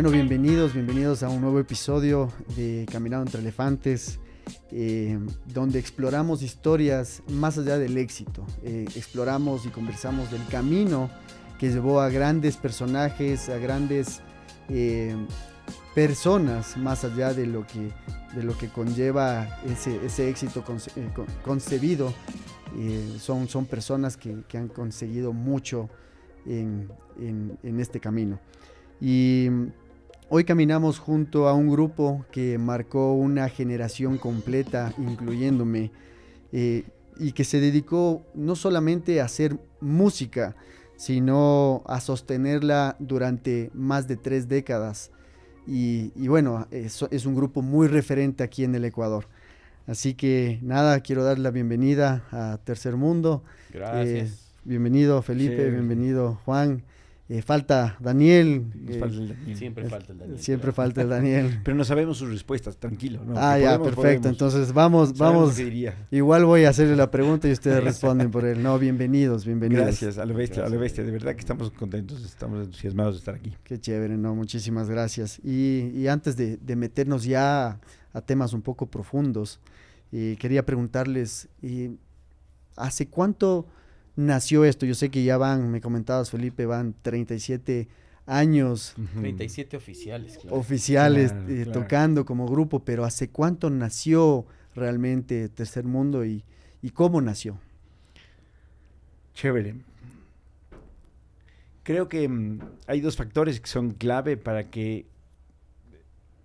Bueno, bienvenidos a un nuevo episodio de Caminando entre Elefantes, donde exploramos historias más allá del éxito. Exploramos y conversamos del camino que llevó a grandes personajes, a grandes personas, más allá de lo que conlleva ese éxito concebido. Son personas que han conseguido mucho en este camino. Y hoy caminamos junto a un grupo que marcó una generación completa, incluyéndome, y que se dedicó no solamente a hacer música, sino a sostenerla durante más de 3 décadas. Y bueno, es un grupo muy referente aquí en el Ecuador. Así que nada, quiero dar la bienvenida a Tercer Mundo. Gracias. Bienvenido Felipe, bienvenido Juan. Falta Daniel. Falta el Daniel. Siempre falta el Daniel. Pero no sabemos sus respuestas, tranquilo. ¿No? Ya, perfecto. Entonces vamos. Igual voy a hacerle la pregunta y ustedes responden por él. No, bienvenidos. Gracias, a la bestia. De verdad que estamos contentos, estamos entusiasmados de estar aquí. Qué chévere, no, muchísimas gracias. Y antes de meternos ya a temas un poco profundos, quería preguntarles, ¿hace cuánto nació esto? Yo sé que ya me comentabas Felipe, van 37 años. 37 oficiales. Claro. Oficiales, claro. Tocando como grupo, pero ¿hace cuánto nació realmente Tercer Mundo y cómo nació? Chévere. Creo que hay 2 factores que son clave para que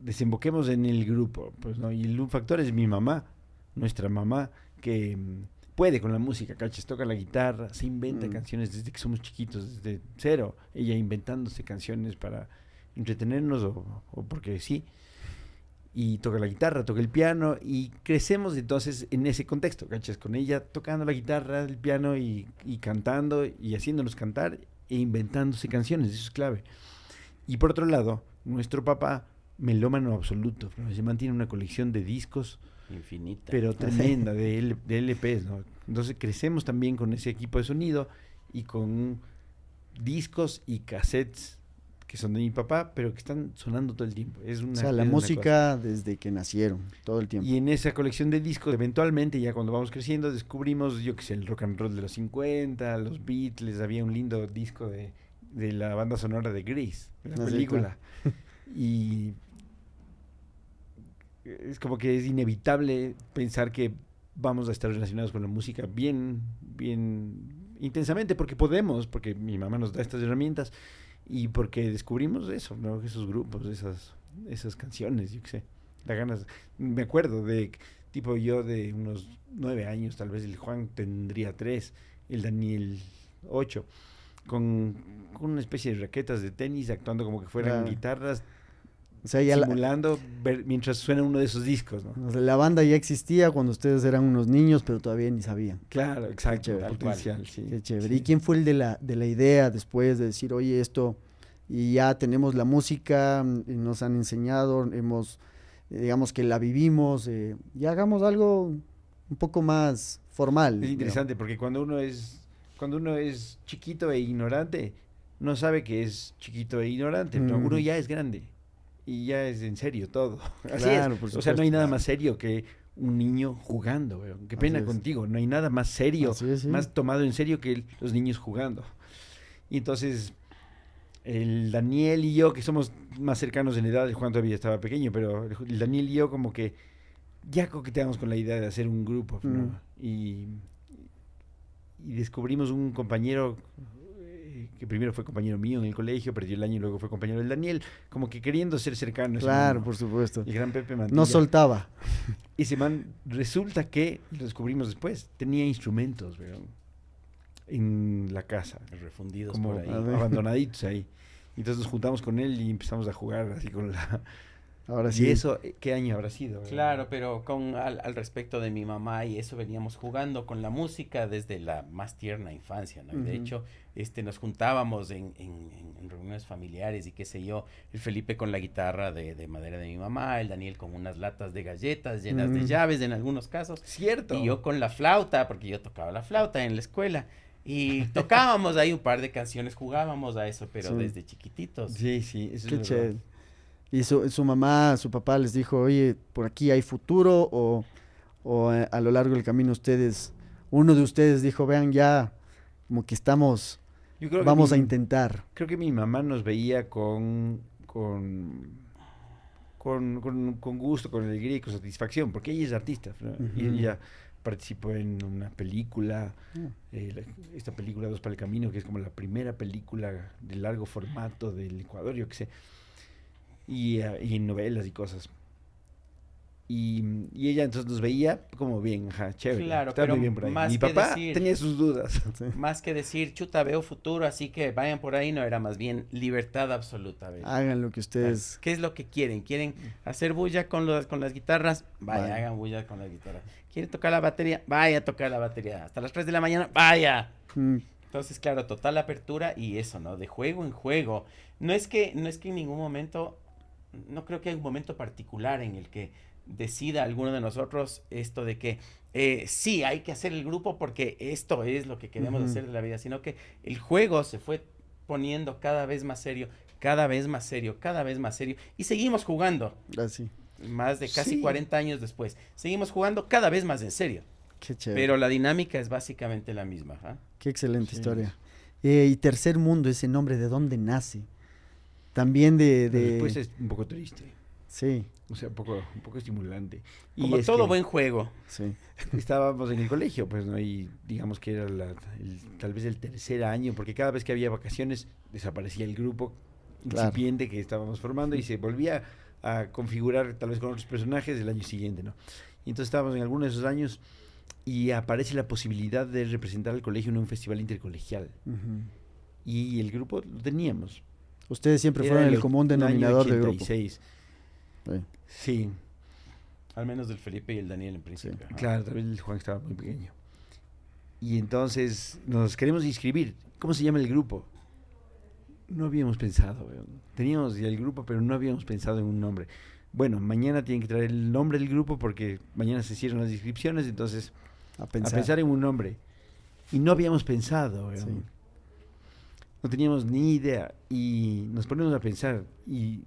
desemboquemos en el grupo, pues, ¿no? Y un factor es mi mamá, nuestra mamá, que puede con la música, ¿cachas? Toca la guitarra, se inventa canciones desde que somos chiquitos, desde cero. Ella inventándose canciones para entretenernos o porque sí. Y toca la guitarra, toca el piano y crecemos entonces en ese contexto, ¿cachas? Con ella tocando la guitarra, el piano y cantando y haciéndonos cantar e inventándose canciones, eso es clave. Y por otro lado, nuestro papá, melómano absoluto, se mantiene una colección de discos infinita, pero tremenda, de LPs, ¿no? Entonces crecemos también con ese equipo de sonido y con discos y cassettes que son de mi papá, pero que están sonando todo el tiempo. La música desde que nacieron, todo el tiempo. Y en esa colección de discos, eventualmente, ya cuando vamos creciendo, descubrimos, yo qué sé, el rock and roll de los 50, los Beatles, había un lindo disco de la banda sonora de Grease, de la película. Sí, claro. Y es como que es inevitable pensar que vamos a estar relacionados con la música bien intensamente, porque mi mamá nos da estas herramientas y porque descubrimos eso, ¿no? Esos grupos, esas canciones, yo qué sé, da ganas. Me acuerdo de, tipo yo de unos 9 años, tal vez el Juan tendría 3, el Daniel 8, con una especie de raquetas de tenis, actuando como que fueran guitarras, o sea, simulando mientras suena uno de esos discos, ¿no? La banda ya existía cuando ustedes eran unos niños, pero todavía ni sabían. Claro, exacto, potencial, sí. Qué chévere. Sí. ¿Y quién fue el de la idea después de decir, oye, esto, y ya tenemos la música, nos han enseñado, digamos que la vivimos, ya hagamos algo un poco más formal? Es interesante, porque cuando uno es chiquito e ignorante, no sabe que es chiquito e ignorante, pero uno ya es grande. Y ya es en serio todo. Así claro, es. O sea, no hay nada más serio que un niño jugando. Qué pena contigo. No hay nada más serio, más tomado en serio que los niños jugando. Y entonces, el Daniel y yo, que somos más cercanos en edad, el Juan todavía estaba pequeño, pero el Daniel y yo como que ya coqueteamos con la idea de hacer un grupo, ¿no? Y descubrimos un compañero que primero fue compañero mío en el colegio, perdió el año y luego fue compañero del Daniel, como que queriendo ser cercano. Claro, por supuesto. El gran Pepe Mantilla. No soltaba. Ese man, resulta que, lo descubrimos después, tenía instrumentos, ¿verdad? En la casa. Refundidos como por ahí. Abandonaditos ahí. Entonces nos juntamos con él y empezamos a jugar así con la... Ahora sí. ¿Y eso qué año habrá sido? Claro, pero al respecto de mi mamá y eso veníamos jugando con la música desde la más tierna infancia, ¿no? Y de hecho, nos juntábamos en reuniones familiares y qué sé yo, el Felipe con la guitarra de madera de mi mamá, el Daniel con unas latas de galletas llenas de llaves en algunos casos. Cierto. Y yo con la flauta, porque yo tocaba la flauta en la escuela. Y tocábamos ahí un par de canciones, jugábamos a eso, pero desde chiquititos. Sí, eso Qué chévere. Y su mamá, su papá les dijo, oye, por aquí hay futuro o a lo largo del camino uno de ustedes dijo, vean ya, como que Yo creo que vamos a intentar. creo que mi mamá nos veía con gusto, con alegría y con satisfacción, porque ella es artista, ¿no? Y Ujú. ella participó en una película, Ah, esta película Dos para el Camino, que es como la primera película de largo formato del Ecuador, yo qué sé, y en novelas y cosas. Y ella entonces nos veía como bien, ajá, chévere, Claro, estaba pero muy bien por ahí. más Mi que papá decir, tenía sus dudas. sí. más que decir, chuta, veo futuro, así que vayan por ahí, no era más bien libertad absoluta. ¿Ves? Hagan lo que ustedes... ¿Qué es lo que quieren? ¿Quieren hacer bulla con las guitarras? Vaya, Vaya. hagan bulla con las guitarras. ¿Quieren tocar la batería? Vaya a tocar la batería. Hasta las 3 de la mañana, vaya. Mm, Entonces, claro, total apertura y eso, ¿no? De juego en juego. No es que en ningún momento, no creo que haya un momento particular en el que decida alguno de nosotros esto de que sí, hay que hacer el grupo porque esto es lo que queremos ujú. hacer de la vida, sino que el juego se fue poniendo cada vez más serio, cada vez más serio, cada vez más serio y seguimos jugando. Así. Más de casi Sí. 40 años después, seguimos jugando cada vez más en serio, Qué chévere. pero la dinámica es básicamente la misma. ¿Ah? Qué excelente Sí. historia. Y Tercer Mundo, ese nombre, ¿de dónde nace? También La respuesta es un poco triste, Sí, o sea, un poco estimulante. Y Como es todo que buen juego. sí. estábamos en el colegio, pues, ¿no? Y digamos que era tal vez el tercer año, porque cada vez que había vacaciones desaparecía el grupo Claro. incipiente que estábamos formando y se volvía a configurar tal vez con otros personajes el año siguiente, ¿no? Y entonces estábamos en alguno de esos años y aparece la posibilidad de representar al colegio en un festival intercolegial. Ujú. Y el grupo lo teníamos. Ustedes siempre Era fueron el o- común año denominador del grupo. 86. Sí, Sí, Al menos del Felipe y el Daniel en principio. Ajá. claro, tal vez el Juan estaba muy pequeño. Y entonces nos queremos inscribir. ¿Cómo se llama el grupo? No habíamos pensado, weón. Teníamos ya el grupo, pero no habíamos pensado en un nombre. Bueno, mañana tienen que traer el nombre del grupo porque mañana se cierran las inscripciones, entonces a a pensar. pensar en un nombre. Y no habíamos pensado, weón. Sí. No teníamos ni idea y nos ponemos a pensar y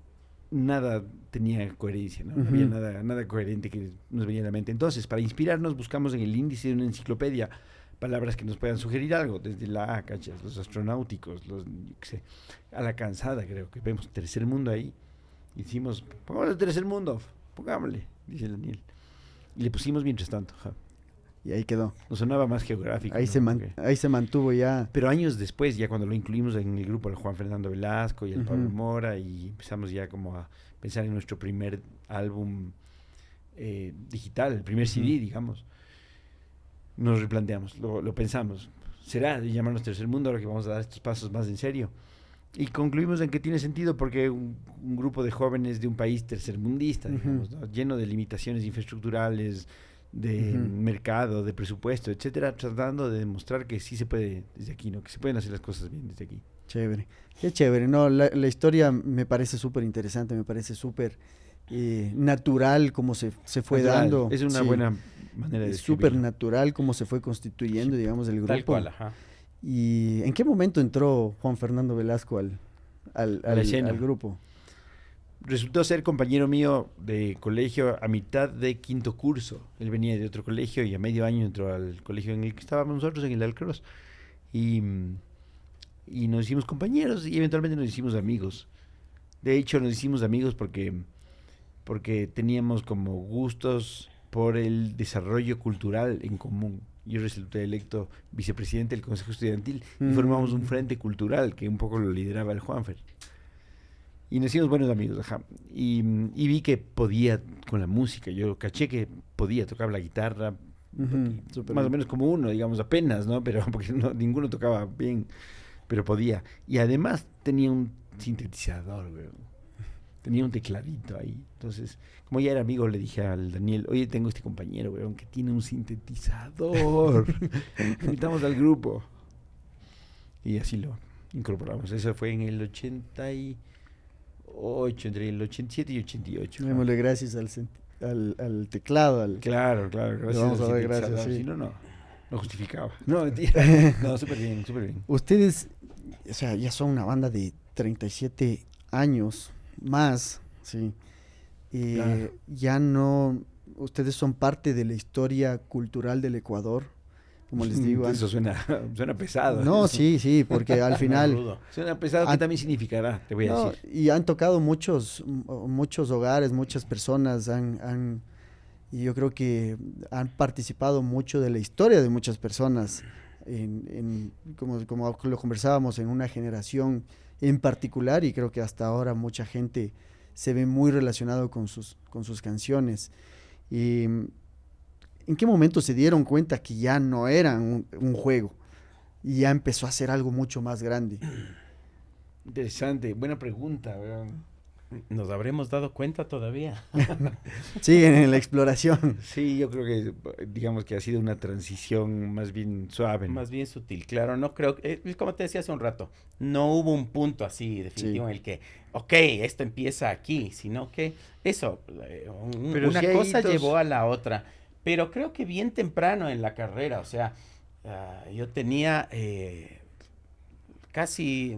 nada tenía coherencia, ¿no? No había Ujú. nada coherente que nos venía a la mente. Entonces, para inspirarnos, buscamos en el índice de una enciclopedia palabras que nos puedan sugerir algo, desde la A, ¿cachas? Los astronáuticos, yo qué sé, a la cansada, creo que vemos tercer mundo ahí. Hicimos, pongámosle tercer mundo, pongámosle, dice el Daniel. Y le pusimos mientras tanto, ja. Y ahí quedó. Nos sonaba más geográfico. Ahí, ¿no? Porque- ahí se mantuvo ya. Pero años después, ya cuando lo incluimos en el grupo, el Juan Fernando Velasco y el Pablo Ujú. Mora, y empezamos ya como a pensar en nuestro primer álbum digital, el primer CD, Ujú. digamos, nos replanteamos, lo pensamos. ¿Será de llamarnos Tercer Mundo ahora que vamos a dar estos pasos más en serio? Y concluimos en que tiene sentido porque un grupo de jóvenes de un país tercermundista, Ujú. digamos, ¿no? Lleno de limitaciones infraestructurales, de Ujú. mercado, de presupuesto, etcétera, tratando de demostrar que sí se puede desde aquí, ¿no? Que se pueden hacer las cosas bien desde aquí. Chévere. Qué chévere. No, la historia me parece súper interesante, me parece súper natural como se fue Natural, dando. es una Sí, buena manera de es súper describirlo. natural como se fue constituyendo, digamos, el grupo. Tal cual, ajá. ¿Y en qué momento entró Juan Fernando Velasco A la escena. al grupo? Resultó ser compañero mío de colegio a mitad de quinto curso. Él venía de otro colegio y a medio año entró al colegio en el que estábamos nosotros, en el Alcross. Y, y nos hicimos compañeros y eventualmente nos hicimos amigos. De hecho, nos hicimos amigos porque teníamos como gustos por el desarrollo cultural en común. Yo resulté electo vicepresidente del Consejo Estudiantil y formamos un frente cultural que un poco lo lideraba el Juanfer. Y nos hicimos buenos amigos, ajá. Y vi que podía con la música. Yo caché que podía tocar la guitarra, Ujú, súper más o bien. menos como uno, digamos, apenas, ¿no? Pero porque ninguno tocaba bien, pero podía. Y además tenía un sintetizador, güey. Tenía un tecladito ahí. Entonces, como ya era amigo, le dije al Daniel, oye, tengo este compañero, weón, que tiene un sintetizador. Invitamos al grupo. Y así lo incorporamos. Eso fue en el 88, entre el 87 y 88. Démosle gracias al teclado. Claro, Le gracias. vamos al a dar gracias, sintetizador. sí. Si no, no justificaba. No, mentira. No, súper bien, súper bien. Ustedes, o sea, ya son una banda de 37 años más. Sí. Claro. Ya no, ustedes son parte de la historia cultural del Ecuador, como les digo Eso antes. suena pesado. No, Eso. sí, sí, porque al Suena final, rudo. Suena pesado, que han- también significará, te voy a no, decir. y han tocado muchos hogares, muchas personas y yo creo que han participado mucho de la historia de muchas personas, como lo conversábamos, en una generación en particular, y creo que hasta ahora mucha gente se ve muy relacionado con sus canciones. Y, ¿en qué momento se dieron cuenta que ya no era un juego y ya empezó a ser algo mucho más grande? Interesante, buena pregunta, weón. ¿Nos habremos dado cuenta todavía? Siguen en la exploración. Sí, yo creo que, digamos que ha sido una transición más bien suave, ¿no? Más bien sutil, claro, no creo, como te decía hace un rato, no hubo un punto así definitivo Sí. en el que, ok, esto empieza aquí, sino que eso, Pero una sí hay cosa hitos. llevó a la otra, pero creo que bien temprano en la carrera, o sea, yo tenía casi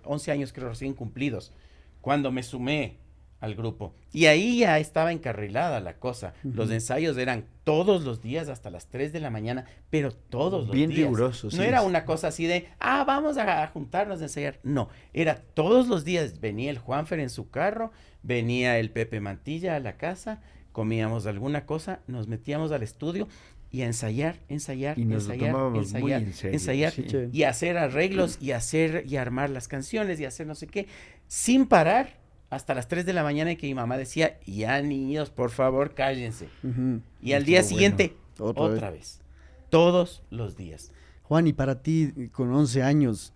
11 años creo recién cumplidos, cuando me sumé al grupo. Y ahí ya estaba encarrilada la cosa. Los Ujú. ensayos eran todos los días hasta las 3 de la mañana, pero todos los Bien días. riguroso, No sí. era una cosa así de, vamos a juntarnos a ensayar. No, era todos los días. Venía el Juanfer en su carro, venía el Pepe Mantilla a la casa, comíamos alguna cosa, nos metíamos al estudio y a ensayar, ensayar, Y nos lo ensayar, tomábamos muy ensayar, en serio. ensayar Sí. Qué chévere. y hacer arreglos y hacer y armar las canciones y hacer no sé qué, sin parar hasta las 3 de la mañana, y que mi mamá decía, ya niños, por favor, cállense. Ujú. Y al Estuvo día bueno. siguiente, Otra otra vez. Todos los días. Juan, y para ti, con 11 años,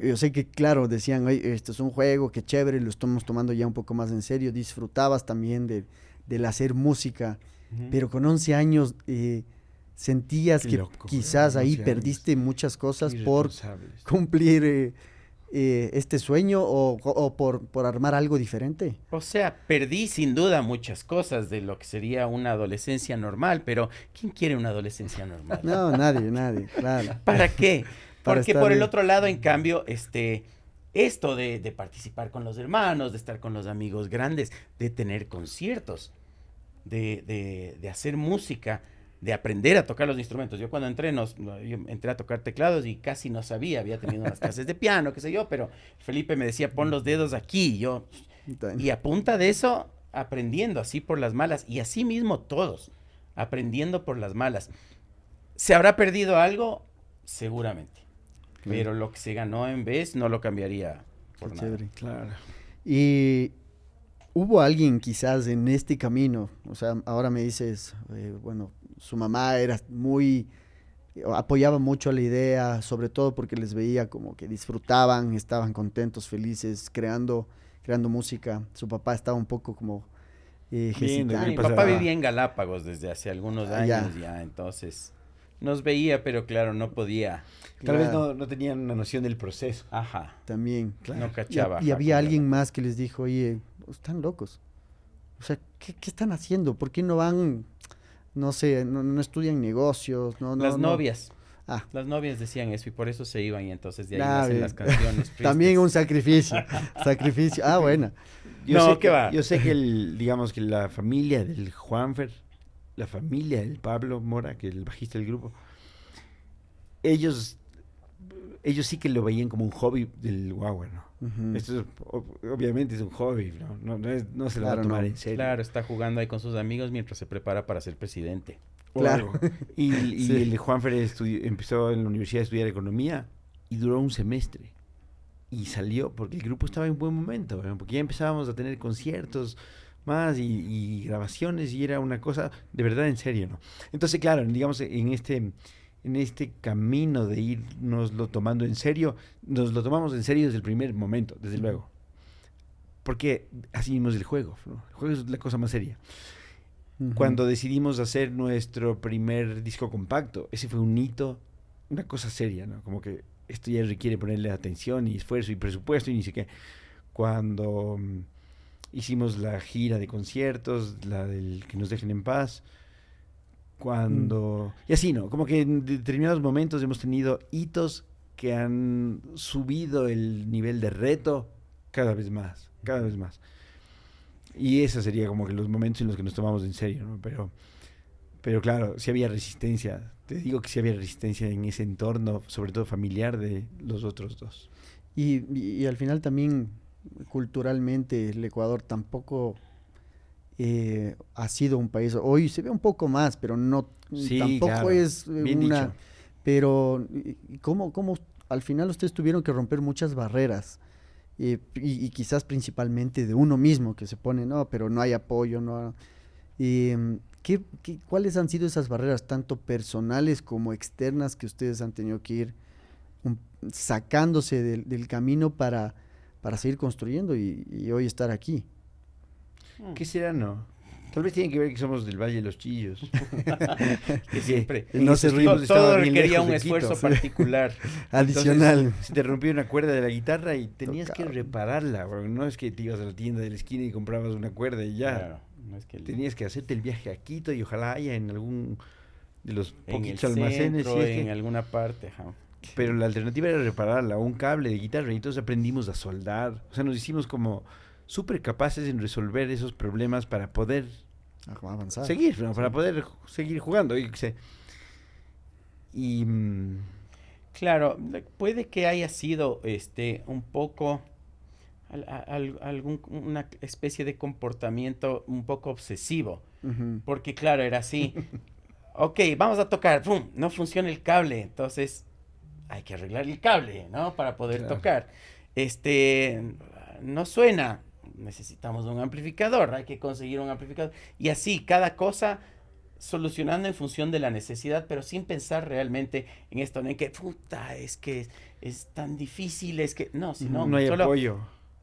yo sé que, claro, decían: "Oye, esto es un juego, qué chévere, lo estamos tomando ya un poco más en serio", disfrutabas también del hacer música, pero con 11 años sentías Qué que loco, quizás 11 ahí años. perdiste muchas cosas Qué por irresponsables. cumplir este sueño o por armar algo diferente. O sea, perdí sin duda muchas cosas de lo que sería una adolescencia normal, pero ¿quién quiere una adolescencia normal? No, nadie, claro. ¿Para qué? Para Porque estar por el bien. otro lado, en cambio, esto de participar con los hermanos, de estar con los amigos grandes, de tener conciertos, de hacer música, de aprender a tocar los instrumentos. Yo cuando entré, yo entré a tocar teclados y casi no sabía, había tenido unas clases de piano, qué sé yo, pero Felipe me decía, pon los dedos aquí, y a punta de eso, aprendiendo así por las malas, y así mismo todos, aprendiendo por las malas. ¿Se habrá perdido algo? Seguramente. Claro. Pero lo que se ganó en vez no lo cambiaría por Qué nada. chévere. Claro. Y hubo alguien quizás en este camino, o sea, ahora me dices, bueno, su mamá era apoyaba mucho la idea, sobre todo porque les veía como que disfrutaban, estaban contentos, felices, creando música. Su papá estaba un poco como Viendo qué Mi hesitante. pasaba. papá vivía en Galápagos desde hace algunos Ya. años ya, entonces nos veía, pero claro, no podía. Tal vez Claro, no tenían una noción del proceso. Ajá, también. no Y, cachaba. y ajá, había con alguien Galápagos. más que les dijo: oye, están locos. O sea, ¿qué están haciendo? ¿Por qué no van, no sé, no estudian negocios? Las novias. Ah, Las novias decían eso y por eso se iban, y entonces de ahí Ah, nacen bien. las canciones tristes. también un sacrificio. Sacrificio. Ah, bueno. No, ¿qué va? Yo sé que digamos que la familia del Juanfer, la familia del Pablo Mora, que es el bajista del grupo, ellos sí que lo veían como un hobby del guagua, ¿no? Ujú. Esto obviamente es un hobby, ¿no? No se lo va a Claro, tomar no. en serio. Claro, está jugando ahí con sus amigos mientras se prepara para ser presidente. Claro. Y Sí. el Juanfer empezó en la universidad a estudiar economía y duró un semestre. Y salió porque el grupo estaba en buen momento, ¿no? Porque ya empezábamos a tener conciertos más y grabaciones, y era una cosa de verdad en serio, ¿no? Entonces, claro, digamos, en este camino de irnoslo tomando en serio, nos lo tomamos en serio desde el primer momento, desde luego. Porque así mismo es el juego, ¿no? El juego es la cosa más seria. Ujú. Cuando decidimos hacer nuestro primer disco compacto, ese fue un hito, una cosa seria, ¿no? Como que esto ya requiere ponerle atención y esfuerzo y presupuesto y ni sé qué. Cuando hicimos la gira de conciertos, la del Que nos dejen en paz, cuando... Y así, ¿no? Como que en determinados momentos hemos tenido hitos que han subido el nivel de reto cada vez más, cada vez más. Y esos sería como que los momentos en los que nos tomamos en serio, ¿no? Pero claro, sí había resistencia. Te digo que sí había resistencia en ese entorno, sobre todo familiar, de los otros dos. Y al final también culturalmente el Ecuador tampoco ha sido un país, hoy se ve un poco más, pero no Sí, tampoco claro. es Bien una, dicho. pero ¿cómo al final ustedes tuvieron que romper muchas barreras? Y quizás principalmente de uno mismo que se pone, no, pero no hay apoyo, no. ¿Cuáles han sido esas barreras, tanto personales como externas, que ustedes han tenido que ir un- sacándose del camino para seguir construyendo y hoy estar aquí? ¿Qué será, no? Tal vez tiene que ver que somos del Valle de los Chillos. Que siempre, En No esos se tiempos estaba todo bien requería lejos un de esfuerzo Quito. particular. Adicional. Entonces, se te rompió una cuerda de la guitarra y tenías que Tocaba. repararla, bro. No es que te ibas a la tienda de la esquina y comprabas una cuerda y ya. Claro, no es que Tenías que hacerte el viaje a Quito y ojalá haya en algún de los en el poquitos almacenes. centro, si es en que- alguna parte, ajá. Pero la alternativa era repararla, o un cable de guitarra, y entonces aprendimos a soldar. O sea, nos hicimos como súper capaces en resolver esos problemas para poder Avanzar. seguir, ¿no? Para poder seguir jugando. Yo qué sé. Y Claro, puede que haya sido un poco una especie de comportamiento un poco obsesivo, Ujú. porque claro, era así. Ok, vamos a tocar, ¡pum! No funciona el cable, entonces hay que arreglar el cable, ¿no? Para poder Claro. tocar. No suena, necesitamos un amplificador, hay que conseguir un amplificador. Y así, cada cosa solucionando en función de la necesidad, pero sin pensar realmente en esto, ¿no? En que, puta, es que es tan difícil, es que, no, sino no hay solo, apoyo.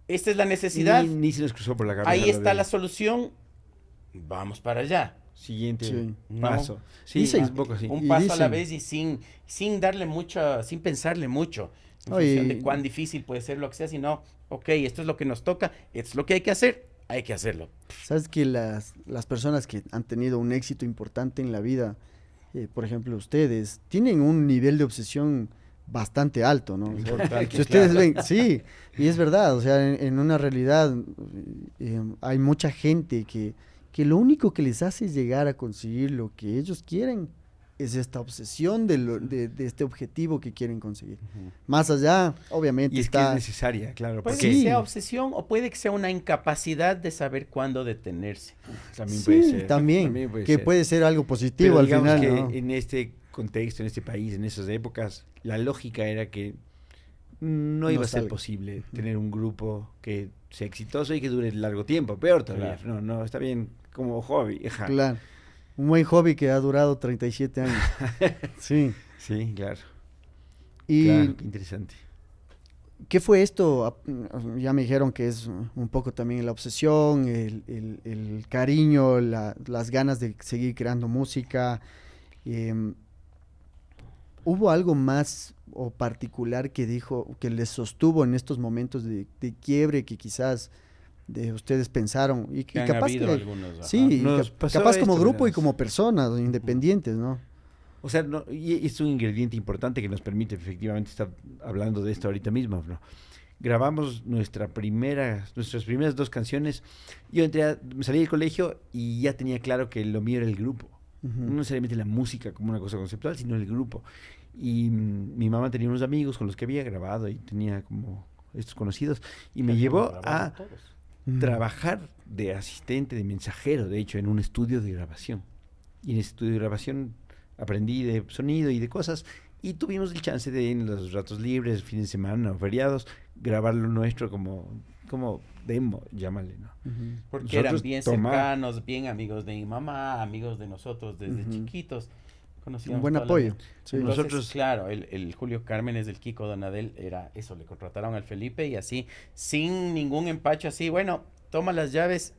esta es la necesidad, Ni se nos cruzó por la cabeza. ahí lo está de la solución, vamos para allá. siguiente Sí. paso. Sí, Dicen- es un poco así. Un Y paso a la dicen- vez y sin darle mucho, sin pensarle mucho en Oye, función de cuán difícil puede ser lo que sea, sino, ok, esto es lo que nos toca, esto es lo que hay que hacerlo. Sabes que las personas que han tenido un éxito importante en la vida, por ejemplo ustedes, tienen un nivel de obsesión bastante alto, ¿no? O sea, Importante, si ustedes claro. ven, sí, y es verdad, o sea, en una realidad hay mucha gente que lo único que les hace llegar a conseguir lo que ellos quieren es esta obsesión de este objetivo que quieren conseguir. Más allá, obviamente, Y es que es está... necesaria, claro. Puede Porque que Sí. sea obsesión o puede que sea una incapacidad de saber cuándo detenerse. también Sí, puede ser. también, puede que ser. puede ser algo positivo Pero al digamos final, que ¿no? en este contexto, en este país, en esas épocas, la lógica era que no iba No a ser salga. posible tener un grupo que sea exitoso y que dure largo tiempo. Peor todavía. Claro. No, está bien como hobby. Ajá. Claro. Un buen hobby que ha durado 37 años. Sí. Sí, claro. ¿Y Claro, qué interesante. qué fue esto? Ya me dijeron que es un poco también la obsesión, el cariño, las ganas de seguir creando música. Em, ¿Hubo algo más o particular que dijo, que les sostuvo en estos momentos de quiebre que quizás ustedes pensaron? Y Que han capaz habido que, algunos. Ajá. sí, Nos pasó capaz como esto, grupo y verás. como personas independientes, ¿no? O sea, y es un ingrediente importante que nos permite efectivamente estar hablando de esto ahorita mismo, ¿no? Grabamos nuestras primeras 2 canciones. Yo me salí del colegio y ya tenía claro que lo mío era el grupo. Ujú. No necesariamente la música como una cosa conceptual, sino el grupo. Y mi mamá tenía unos amigos con los que había grabado y tenía como estos conocidos. Y me llevó a Ujú. trabajar de asistente, de mensajero, de hecho, en un estudio de grabación. Y en ese estudio de grabación aprendí de sonido y de cosas. Y tuvimos el chance de, en los ratos libres, fines de semana o feriados, grabar lo nuestro como demo, llámale, ¿no? Ujú. Porque eran Nosotros bien cercanos, bien amigos de mi mamá, amigos de nosotros desde Ujú. chiquitos. Un Conocíamos buen toda la apoyo. vida. Sí. Entonces, Nosotros- claro, el Julio Cármenes del Kiko Donadel era eso, le contrataron al Felipe y así, sin ningún empacho, así, bueno, toma las llaves,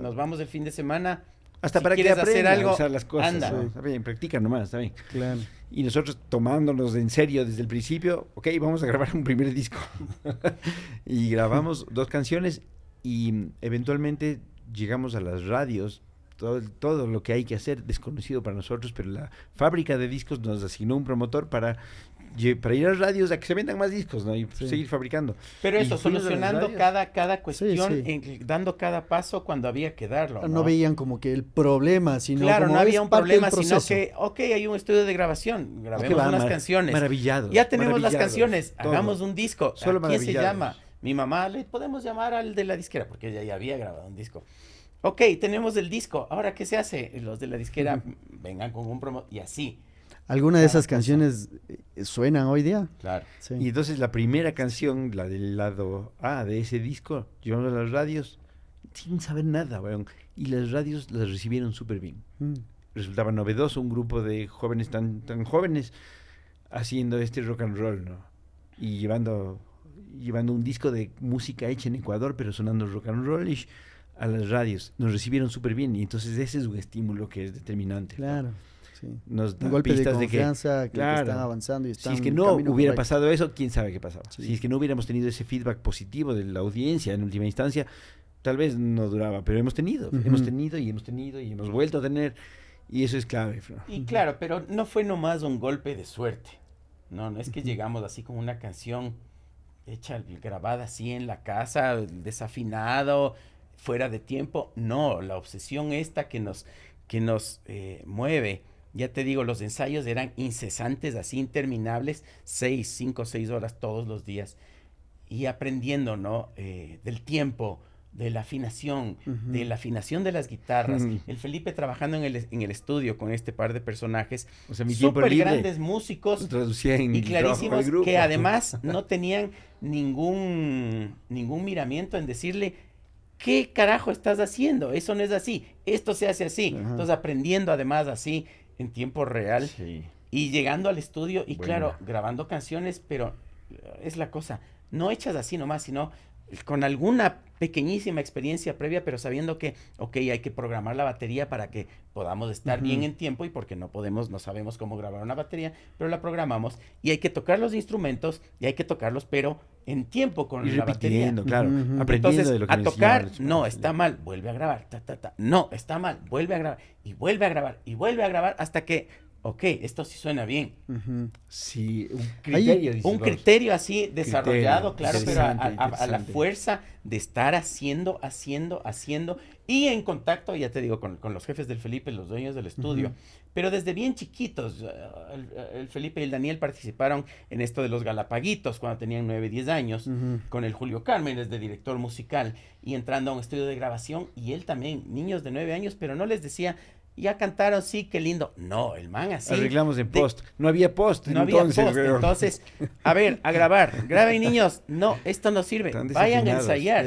nos vamos el fin de semana. Hasta Si para que quieres hacer aprendan algo, a usar las cosas. anda. ¿no? Sí. Está bien, practica nomás, está bien. Claro. Y nosotros tomándonos en serio desde el principio, ok, vamos a grabar un primer disco. Y grabamos 2 canciones y eventualmente llegamos a las radios, todo lo que hay que hacer desconocido para nosotros, pero la fábrica de discos nos asignó un promotor para para ir a radios a que se vendan más discos, ¿no? Y seguir fabricando. Pero Y eso, fuimos a las solucionando radios. cada cuestión, Sí. dando cada paso cuando había que darlo, No veían como que el problema, sino claro, como no había es un parte del problema, sino proceso. que, ok, hay un estudio de grabación, grabemos va, unas canciones. Maravillados. Ya tenemos las maravillados, canciones, todo. hagamos un disco. Solo ¿A quién se maravillados. llama? Mi mamá, le podemos llamar al de la disquera, porque ella ya había grabado un disco. Ok, tenemos el disco, ahora ¿qué se hace? Los de la disquera vengan con un promo, y así. ¿Alguna de esas Cada cosa. canciones suenan hoy día? Claro. Sí. Y entonces la primera canción, la del lado A de ese disco, llevamos a las radios sin saber nada, weón. Y las radios las recibieron súper bien. Mm. Resultaba novedoso un grupo de jóvenes tan jóvenes haciendo este rock and roll, ¿no? Y llevando un disco de música hecha en Ecuador, pero sonando rock and rollish a las radios. Nos recibieron súper bien y entonces ese es un estímulo que es determinante. Claro. Sí. Nos da Un golpe de pistas confianza que claro, están avanzando y están si es que en no camino hubiera correcto. pasado eso, quién sabe qué pasaba. Sí. Si es que no hubiéramos tenido ese feedback positivo de la audiencia en última instancia, tal vez no duraba, pero hemos tenido y hemos tenido y hemos vuelto a tener, y eso es clave. Flo. Y claro, pero no fue nomás un golpe de suerte. No es que llegamos así con una canción hecha, grabada así en la casa, desafinado, fuera de tiempo. No, la obsesión esta que nos mueve. Ya te digo, los ensayos eran incesantes, así interminables, 5 o 6 horas todos los días. Y aprendiendo, ¿no? Del tiempo, de la afinación, de las guitarras. El Felipe trabajando en el estudio con este par de personajes, O sea, mi tiempo súper libre grandes músicos lo traducía en y trabajo con el clarísimos, grupo. que además no tenían ningún miramiento en decirle, ¿qué carajo estás haciendo? Eso no es así, esto se hace así. Ajá. Entonces aprendiendo además así en tiempo real Sí. y llegando al estudio y Bueno. claro, grabando canciones, pero es la cosa, no hechas así nomás, sino con alguna pequeñísima experiencia previa, pero sabiendo que, ok, hay que programar la batería para que podamos estar bien en tiempo y porque no sabemos cómo grabar una batería, pero la programamos y hay que tocar los instrumentos y hay que tocarlos, pero en tiempo con Y la batería. repitiendo, claro, Ujú. aprendiendo Entonces, de lo que a me tocar, enseñaban. no, está mal, vuelve a grabar, no, está mal, vuelve a grabar, y vuelve a grabar, y vuelve a grabar, hasta que, ok, esto sí suena bien. Ujú. Sí, un criterio. dices Un vos. criterio así desarrollado, claro, pero interesante, a la interesante. fuerza de estar haciendo, y en contacto, ya te digo, con los jefes del Felipe, los dueños del estudio, pero desde bien chiquitos, el Felipe y el Daniel participaron en esto de los Galapaguitos cuando tenían 9, 10 años, Ujú. con el Julio Carmen desde director musical y entrando a un estudio de grabación, y él también, niños de 9 años, pero no les decía, ya cantaron, sí, qué lindo. No, el man así. Arreglamos en de- post. No había post. no había entonces, post, weón. entonces, a ver, a grabar, graben niños, no, esto no sirve, Están vayan a desafinados. ensayar,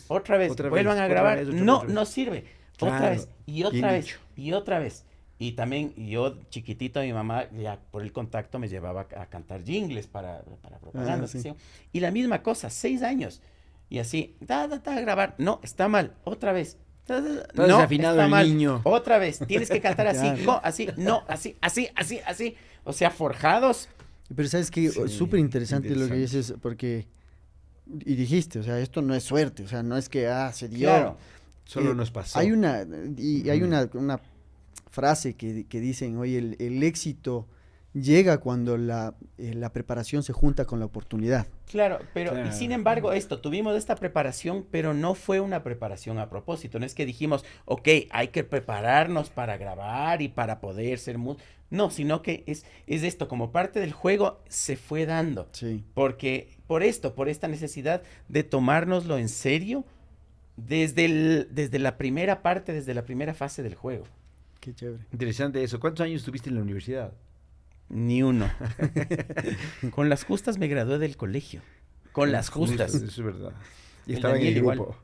Otra vez. vuelvan a otra grabar, vez, no, vez. no sirve, otra Claro, vez, y otra bien vez, dicho. y otra vez, y también yo, chiquitito, mi mamá, ya por el contacto me llevaba a cantar jingles para propaganda, sí. así, y la misma cosa, 6 años, y así, a grabar, no, está mal, otra vez, Está no, desafinado está el mal, niño. otra vez, tienes que cantar así, Claro. así, no, así, o sea, forjados. Pero sabes que Sí, súper interesante lo que interesante. dices, porque, y dijiste, o sea, esto no es suerte, o sea, no es que, se dio. Claro. Solo Eh, nos pasó. Hay una frase que dicen, oye, el éxito llega cuando la preparación se junta con la oportunidad. Claro, pero Claro. y sin embargo tuvimos esta preparación, pero no fue una preparación a propósito, no es que dijimos, ok, hay que prepararnos para grabar y para poder ser no, sino que es esto, como parte del juego se fue dando, Sí. porque por esta necesidad de tomárnoslo en serio desde la primera parte, desde la primera fase del juego. Qué chévere. Interesante eso. ¿Cuántos años estuviste en la universidad? Ni uno. Con las justas me gradué del colegio. Con las justas. Eso es verdad. Y El estaba en Daniel el igual. grupo.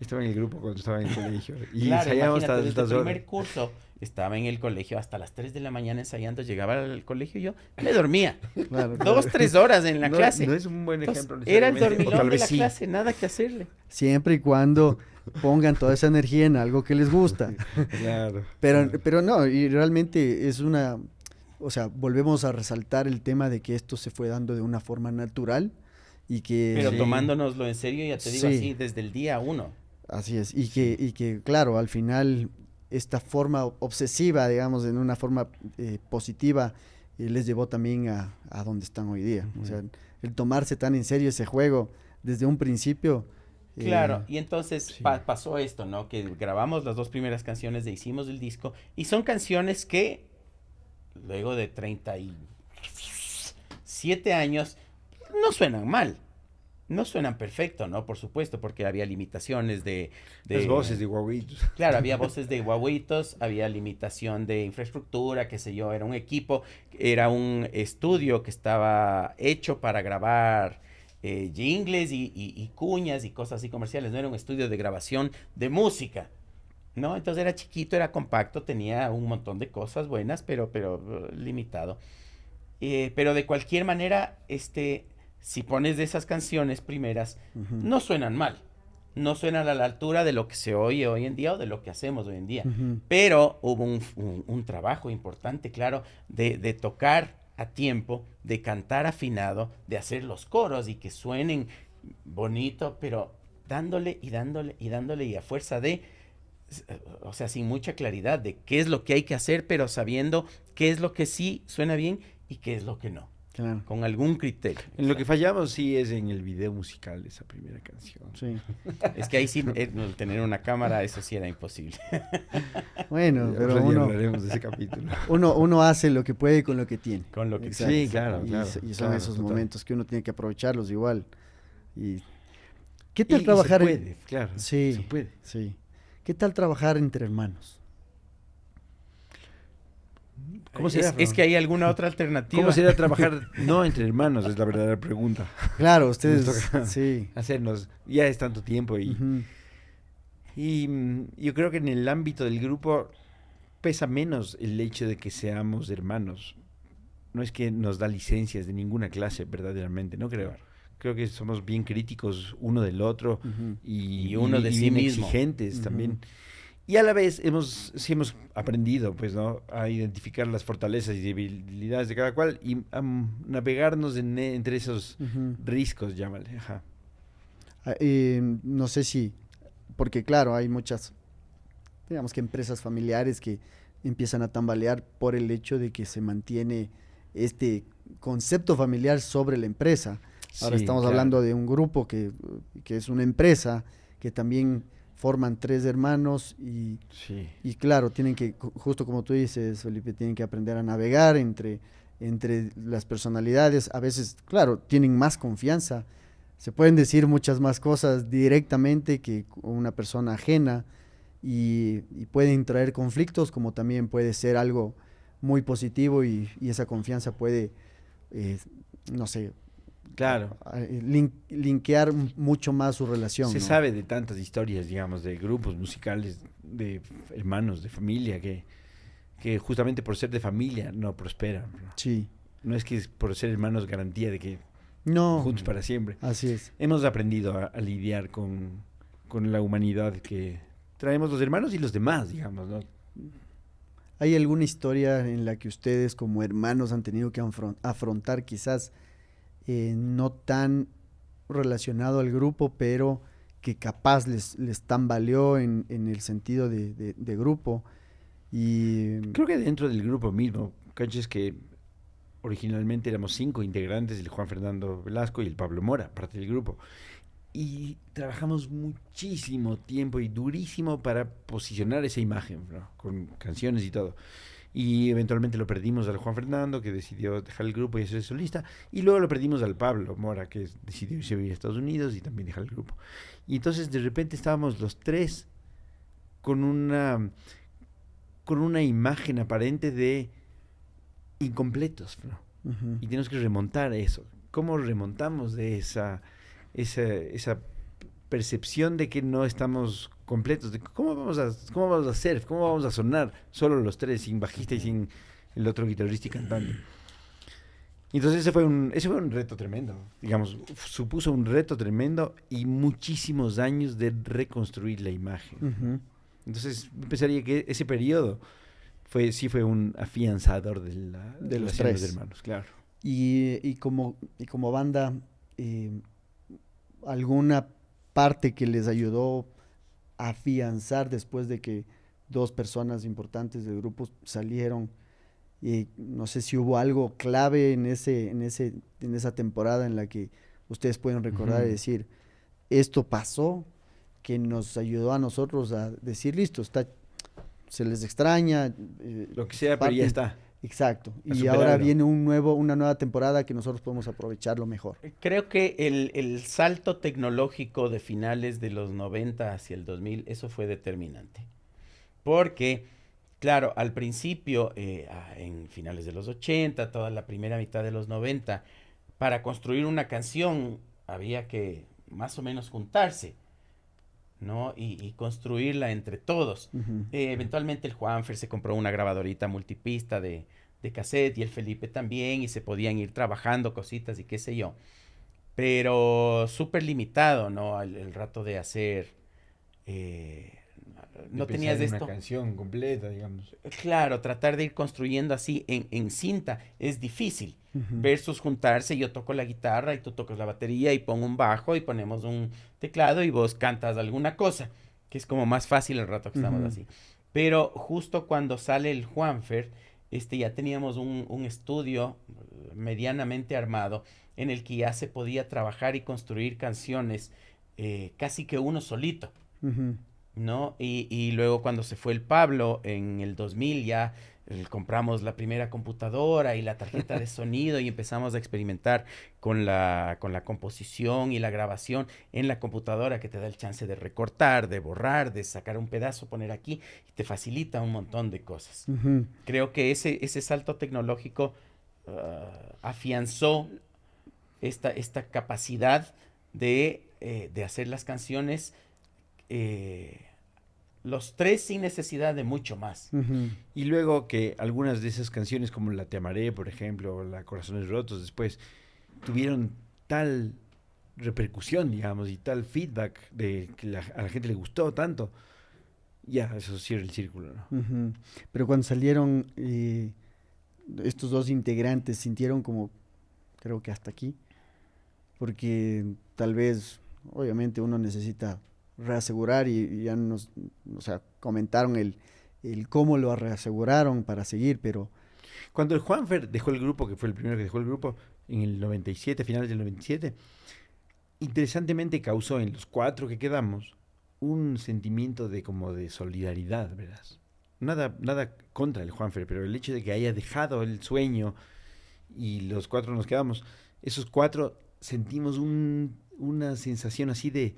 Estaba en el grupo cuando estaba en el colegio. Y Claro, ensayábamos imagínate, hasta desde el estas horas. primer curso estaba en el colegio hasta las 3 de la mañana ensayando, llegaba al colegio y yo me dormía. Claro, 2, 3 horas en la No, clase. no es un buen Entonces, ejemplo. era el necesariamente, o dormilón tal de vez la sí. clase, nada que hacerle. Siempre y cuando pongan toda esa energía en algo que les gusta. Claro. Pero, claro. pero no, y realmente es o sea, volvemos a resaltar el tema de que esto se fue dando de una forma natural y que... Pero Sí. tomándonoslo en serio, ya te digo Sí. así, desde el día 1. Así es, y que claro, al final esta forma obsesiva, digamos, en una forma positiva, les llevó también a donde están hoy día. O sea, el tomarse tan en serio ese juego desde un principio. Claro, y entonces sí. pasó esto, ¿no? Que grabamos las 2 primeras canciones, hicimos el disco, y son canciones que luego de 37 años no suenan mal. No suenan perfecto, ¿no? Por supuesto, porque había limitaciones de... Las voces de guaguitos. Claro, había voces de guaguitos, había limitación de infraestructura, qué sé yo, era un equipo, era un estudio que estaba hecho para grabar jingles y cuñas y cosas así comerciales, no era un estudio de grabación de música, ¿no? Entonces era chiquito, era compacto, tenía un montón de cosas buenas, pero limitado. Pero de cualquier manera, si pones de esas canciones primeras, no suenan mal. No suenan a la altura de lo que se oye hoy en día o de lo que hacemos hoy en día. Pero hubo un trabajo importante, claro, de tocar a tiempo, de cantar afinado, de hacer los coros y que suenen bonito, pero dándole y dándole y dándole y a fuerza de, o sea, sin mucha claridad de qué es lo que hay que hacer, pero sabiendo qué es lo que sí suena bien y qué es lo que no. Claro. Con algún criterio. En lo que fallamos sí es en el video musical de esa primera canción. Sí. Es que ahí sí, tener una cámara, eso sí era imposible. Bueno, pero Otro día hablaremos de ese capítulo. uno hace lo que puede con lo que tiene. Con lo que Exacto. Sí, claro, Y, claro. y son claro, esos total. momentos que uno tiene que aprovecharlos igual. Y ¿qué tal Y trabajar se puede, claro. Sí, Se puede. sí. ¿Qué tal trabajar entre hermanos? ¿Cómo será, es que hay alguna otra alternativa. ¿Cómo sería trabajar no entre hermanos? Es la verdadera pregunta. Claro, ustedes Nos toca sí. hacernos, ya es tanto tiempo y, Ujú. y yo creo que en el ámbito del grupo pesa menos el hecho de que seamos hermanos. No es que nos da licencias de ninguna clase, verdaderamente, no creo. Creo que somos bien críticos uno del otro Ujú. Y uno de sí bien mismo. exigentes Ujú. también. Y a la vez sí hemos aprendido, pues, ¿no? A identificar las fortalezas y debilidades de cada cual y a navegarnos entre esos Ujú. riscos, llámale. Ajá. No sé si, porque claro, hay muchas, digamos que empresas familiares que empiezan a tambalear por el hecho de que se mantiene este concepto familiar sobre la empresa. Ahora Sí, estamos claro. hablando de un grupo que es una empresa, que también forman 3 hermanos Sí. y claro, tienen que, justo como tú dices, Felipe, tienen que aprender a navegar entre las personalidades. A veces, claro, tienen más confianza. Se pueden decir muchas más cosas directamente que con una persona ajena y pueden traer conflictos, como también puede ser algo muy positivo y esa confianza puede, no sé, Claro. linkear mucho más su relación. Se ¿no? sabe de tantas historias, digamos, de grupos musicales, de hermanos, de familia, que justamente por ser de familia no prosperan, ¿no? Sí. No es que por ser hermanos garantía de que No, juntos para siempre. así es. Hemos aprendido a lidiar con la humanidad que traemos los hermanos y los demás, digamos, ¿no? ¿Hay alguna historia en la que ustedes como hermanos han tenido que afrontar quizás no tan relacionado al grupo, pero que capaz les tambaleó en el sentido de grupo? Y Creo que dentro del grupo mismo, caches que originalmente éramos 5 integrantes, el Juan Fernando Velasco y el Pablo Mora, parte del grupo. Y trabajamos muchísimo tiempo y durísimo para posicionar esa imagen, ¿no? Con canciones y todo. Y eventualmente lo perdimos al Juan Fernando, que decidió dejar el grupo y ser solista. Y luego lo perdimos al Pablo Mora, que decidió irse a vivir a Estados Unidos y también dejar el grupo. Y entonces de repente estábamos los 3 con una imagen aparente de incompletos, ¿no? uh-huh. Y tenemos que remontar eso. ¿Cómo remontamos de esa percepción de que no estamos completos? ¿Cómo vamos a hacer? ¿Cómo vamos a sonar solo los 3, sin bajista y sin el otro guitarrista y cantante? Y entonces ese fue un reto tremendo, digamos, supuso un reto tremendo y muchísimos años de reconstruir la imagen. Uh-huh. Entonces pensaría que ese periodo fue un afianzador de los relación de 3 hermanos, claro. Y como banda, ¿alguna parte que les ayudó a afianzar después de que 2 personas importantes del grupo salieron? Y no sé si hubo algo clave en esa temporada en la que ustedes pueden recordar y decir, esto pasó, que nos ayudó a nosotros a decir, listo, se les extraña. Lo que sea, pero ya está. Exacto. A Y ahora superarlo. viene una nueva temporada que nosotros podemos aprovecharlo mejor. Creo que el salto tecnológico de finales de los 90 hacia el 2000, eso fue determinante. Porque, claro, al principio, en finales de los 80, toda la primera mitad de los 90, para construir una canción había que más o menos juntarse, ¿no? Y construirla entre todos. Ujú. Eventualmente el Juanfer se compró una grabadorita multipista de cassette y el Felipe también, y se podían ir trabajando cositas y qué sé yo. Pero súper limitado, ¿no? El rato de hacer... no De tenías pensar en esto. una canción completa, digamos. Claro, tratar de ir construyendo así en cinta es difícil. Ujú. Versus juntarse, yo toco la guitarra y tú tocas la batería y pongo un bajo y ponemos un teclado y vos cantas alguna cosa, que es como más fácil el rato que estamos Ujú. así. Pero justo cuando sale el Juanfer, ya teníamos un estudio medianamente armado en el que ya se podía trabajar y construir canciones casi que uno solito. Ujú. ¿No? Y luego cuando se fue el Pablo en el 2000 ya compramos la primera computadora y la tarjeta de sonido y empezamos a experimentar con la composición y la grabación en la computadora, que te da el chance de recortar, de borrar, de sacar un pedazo, poner aquí, y te facilita un montón de cosas. Ujú. Creo que ese salto tecnológico afianzó esta capacidad de hacer las canciones los tres sin necesidad de mucho más. Ujú. Y luego que algunas de esas canciones, como La Te Amaré, por ejemplo, o La Corazones Rotos, después tuvieron tal repercusión, digamos, y tal feedback de que a la gente le gustó tanto. Ya, eso cierra el círculo, ¿no? Ujú. Pero cuando salieron estos dos integrantes, sintieron como, creo que hasta aquí, porque tal vez, obviamente uno necesita reasegurar y ya o sea, comentaron el cómo lo reaseguraron para seguir, pero Cuando el Juanfer dejó el grupo, que fue el primero que dejó el grupo, en el 97, finales del 97, interesantemente causó en los cuatro que quedamos un sentimiento de como de solidaridad, ¿verdad? Nada contra el Juanfer, pero el hecho de que haya dejado el sueño y los cuatro nos quedamos, esos cuatro sentimos una sensación así de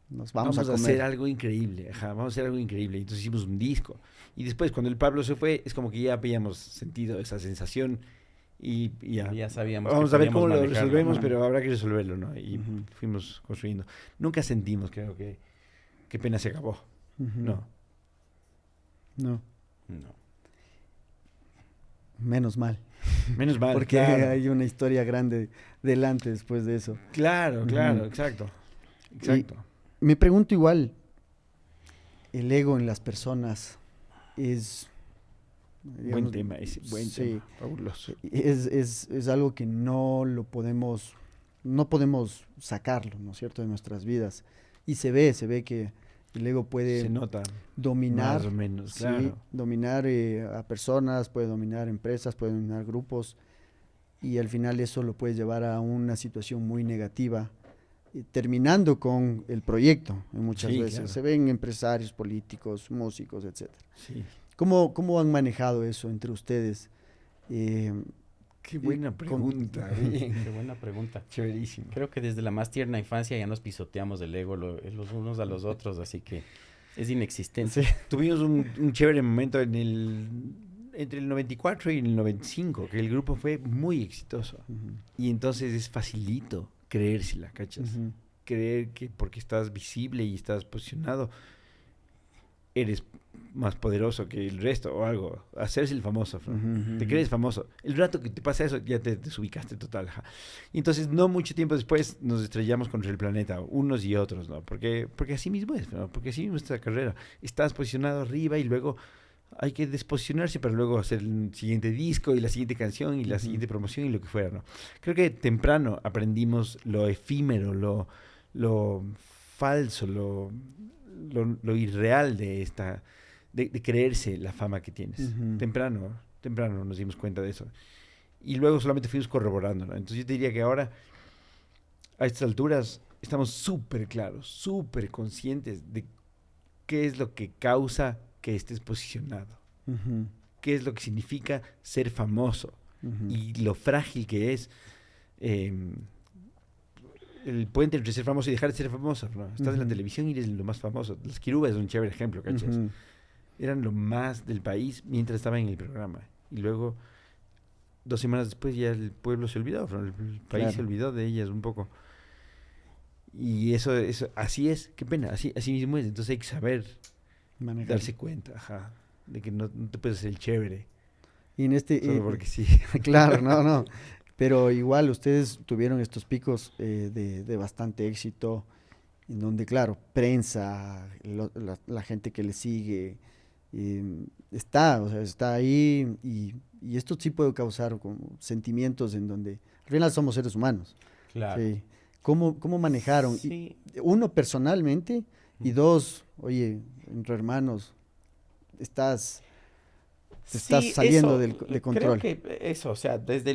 nos vamos vamos a a hacer comer. algo increíble, ajá, vamos a hacer algo increíble. Entonces hicimos un disco. Y después, cuando el Pablo se fue, es como que ya habíamos sentido esa sensación y ya. Ya sabíamos Vamos que a ver podíamos cómo lo manejarlo, resolvemos, ¿no? pero habrá que resolverlo, ¿no? Y Ujú. fuimos construyendo. Nunca sentimos, creo que, qué pena se acabó. Ujú. No. No, No. menos mal, Menos mal, porque claro. hay una historia grande delante después de eso. Claro, Ujú. claro, exacto. Exacto. Me pregunto igual, el ego en las personas es, Buen tema, ese, buen sí, tema. Fabuloso. es algo que no podemos sacarlo, ¿no es cierto?, de nuestras vidas. Y se ve que el ego puede Se nota dominar, más o menos, sí, claro. dominar a personas, puede dominar empresas, puede dominar grupos, y al final eso lo puede llevar a una situación muy negativa, terminando con el proyecto muchas Sí, veces. claro. Se ven empresarios, políticos, músicos, etcétera. Sí. ¿Cómo han manejado eso entre ustedes? Qué buena pregunta. Bien. Qué buena pregunta. Chéverísimo. Creo que desde la más tierna infancia ya nos pisoteamos el ego los unos a los otros, así que es inexistente. Sí. Tuvimos un chévere momento entre el 94 y el 95, que el grupo fue muy exitoso. Ujú, Y entonces es facilito creérsela, ¿cachas? ujú, Creer que porque estás visible y estás posicionado, eres más poderoso que el resto o algo. Hacerse el famoso, Fran. ujú, Te ujú. crees famoso. El rato que te pasa eso, ya te desubicaste total. Ajá. Y entonces, no mucho tiempo después, nos estrellamos contra el planeta, unos y otros, ¿no? Porque así mismo es, ¿no? Porque así mismo es esta carrera. Estás posicionado arriba y luego hay que desposicionarse para luego hacer el siguiente disco y la siguiente canción y la Ujú. siguiente promoción y lo que fuera, ¿no? Creo que temprano aprendimos lo efímero, lo falso, lo irreal de esta... De creerse la fama que tienes. Ujú. Temprano temprano nos dimos cuenta de eso. Y luego solamente fuimos corroborando, ¿no? Entonces yo te diría que ahora, a estas alturas, estamos súper claros, súper conscientes de qué es lo que causa que estés posicionado. Ujú, Qué es lo que significa ser famoso ujú. y lo frágil que es el puente entre ser famoso y dejar de ser famoso, ¿no? Estás en la Ujú. televisión y eres lo más famoso. Las Quirúas es un chévere ejemplo, ¿cachas? Ujú. Eran lo más del país mientras estaban en el programa. Y luego, 2 semanas después, ya el pueblo se olvidó, ¿no? El país se Claro. olvidó de ellas un poco. Y eso así es, qué pena, así mismo es. Entonces hay que saber Manejar. darse cuenta, ajá, de que no te puedes hacer el chévere, Y en solo porque sí. claro, no, no. Pero igual ustedes tuvieron estos picos de bastante éxito, en donde, claro, prensa, la gente que le sigue, está, o sea, está ahí y esto sí puede causar como sentimientos en donde al final somos seres humanos. Claro. Sí. ¿Cómo manejaron? Sí. Uno, personalmente, y Mm. dos, oye, entre hermanos, te estás Sí, saliendo eso, de creo control. que eso, o sea, desde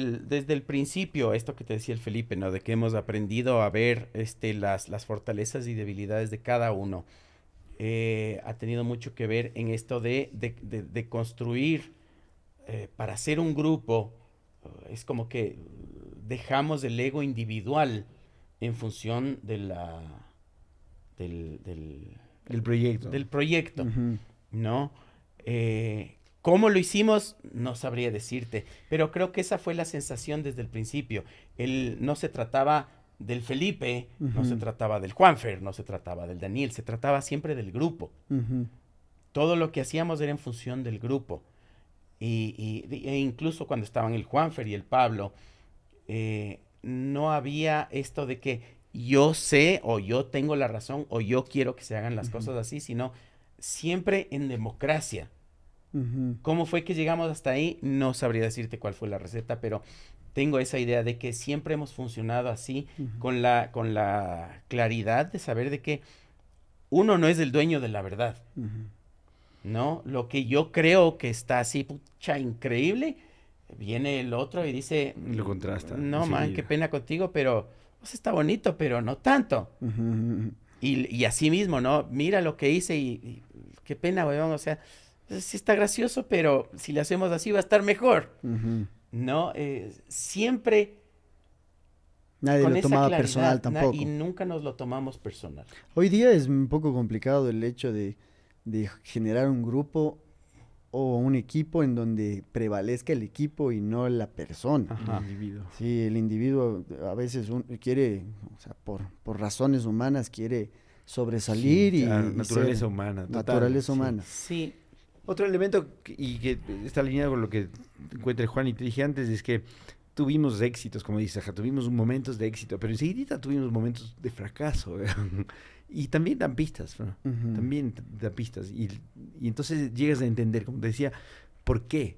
el principio, esto que te decía el Felipe, ¿no? De que hemos aprendido a ver las fortalezas y debilidades de cada uno. Ha tenido mucho que ver en esto de construir para ser un grupo. Es como que dejamos el ego individual en función del El proyecto. del proyecto, Ujú, ¿no? ¿Cómo lo hicimos? No sabría decirte, pero creo que esa fue la sensación desde el principio. No se trataba del Felipe, no se ujú, trataba del Juanfer, no se trataba del Daniel, se trataba siempre del grupo. ujú, Todo lo que hacíamos era en función del grupo. E incluso cuando estaban el Juanfer y el Pablo, no había esto de que yo sé o yo tengo la razón o yo quiero que se hagan las ujú, cosas así, sino siempre en democracia. ujú, ¿Cómo fue que llegamos hasta ahí? No sabría decirte cuál fue la receta, pero tengo esa idea de que siempre hemos funcionado así, ujú, con la claridad de saber de que uno no es el dueño de la verdad, ujú. ¿no? Lo que yo creo que está así, pucha, increíble, viene el otro y dice, Lo contrasta no, man, qué enseguida. pena contigo, pero pues, está bonito, pero no tanto. Ujú, ujú, Y así mismo, ¿no? Mira lo que hice y qué pena, weón, o sea, sí está gracioso, pero si le hacemos así va a estar mejor. ujú. ¿No? Siempre Nadie con lo esa tomaba personal claridad y tampoco. nunca nos lo tomamos personal. Hoy día es un poco complicado el hecho de generar un grupo o un equipo en donde prevalezca el equipo y no la persona. El Ajá. individuo. Sí, el individuo a veces quiere, o sea, por razones humanas quiere Sí, sobresalir claro, y ser naturaleza humana, total. naturaleza Sí. humana. Sí, Otro elemento y que está alineado con lo que encuentra Juan y te dije antes es que tuvimos éxitos, como dices, ajá, tuvimos momentos de éxito, pero enseguida tuvimos momentos de fracaso. Y también dan pistas, ¿no? Ujú, También dan pistas. Y entonces llegas a entender, como te decía, ¿por qué?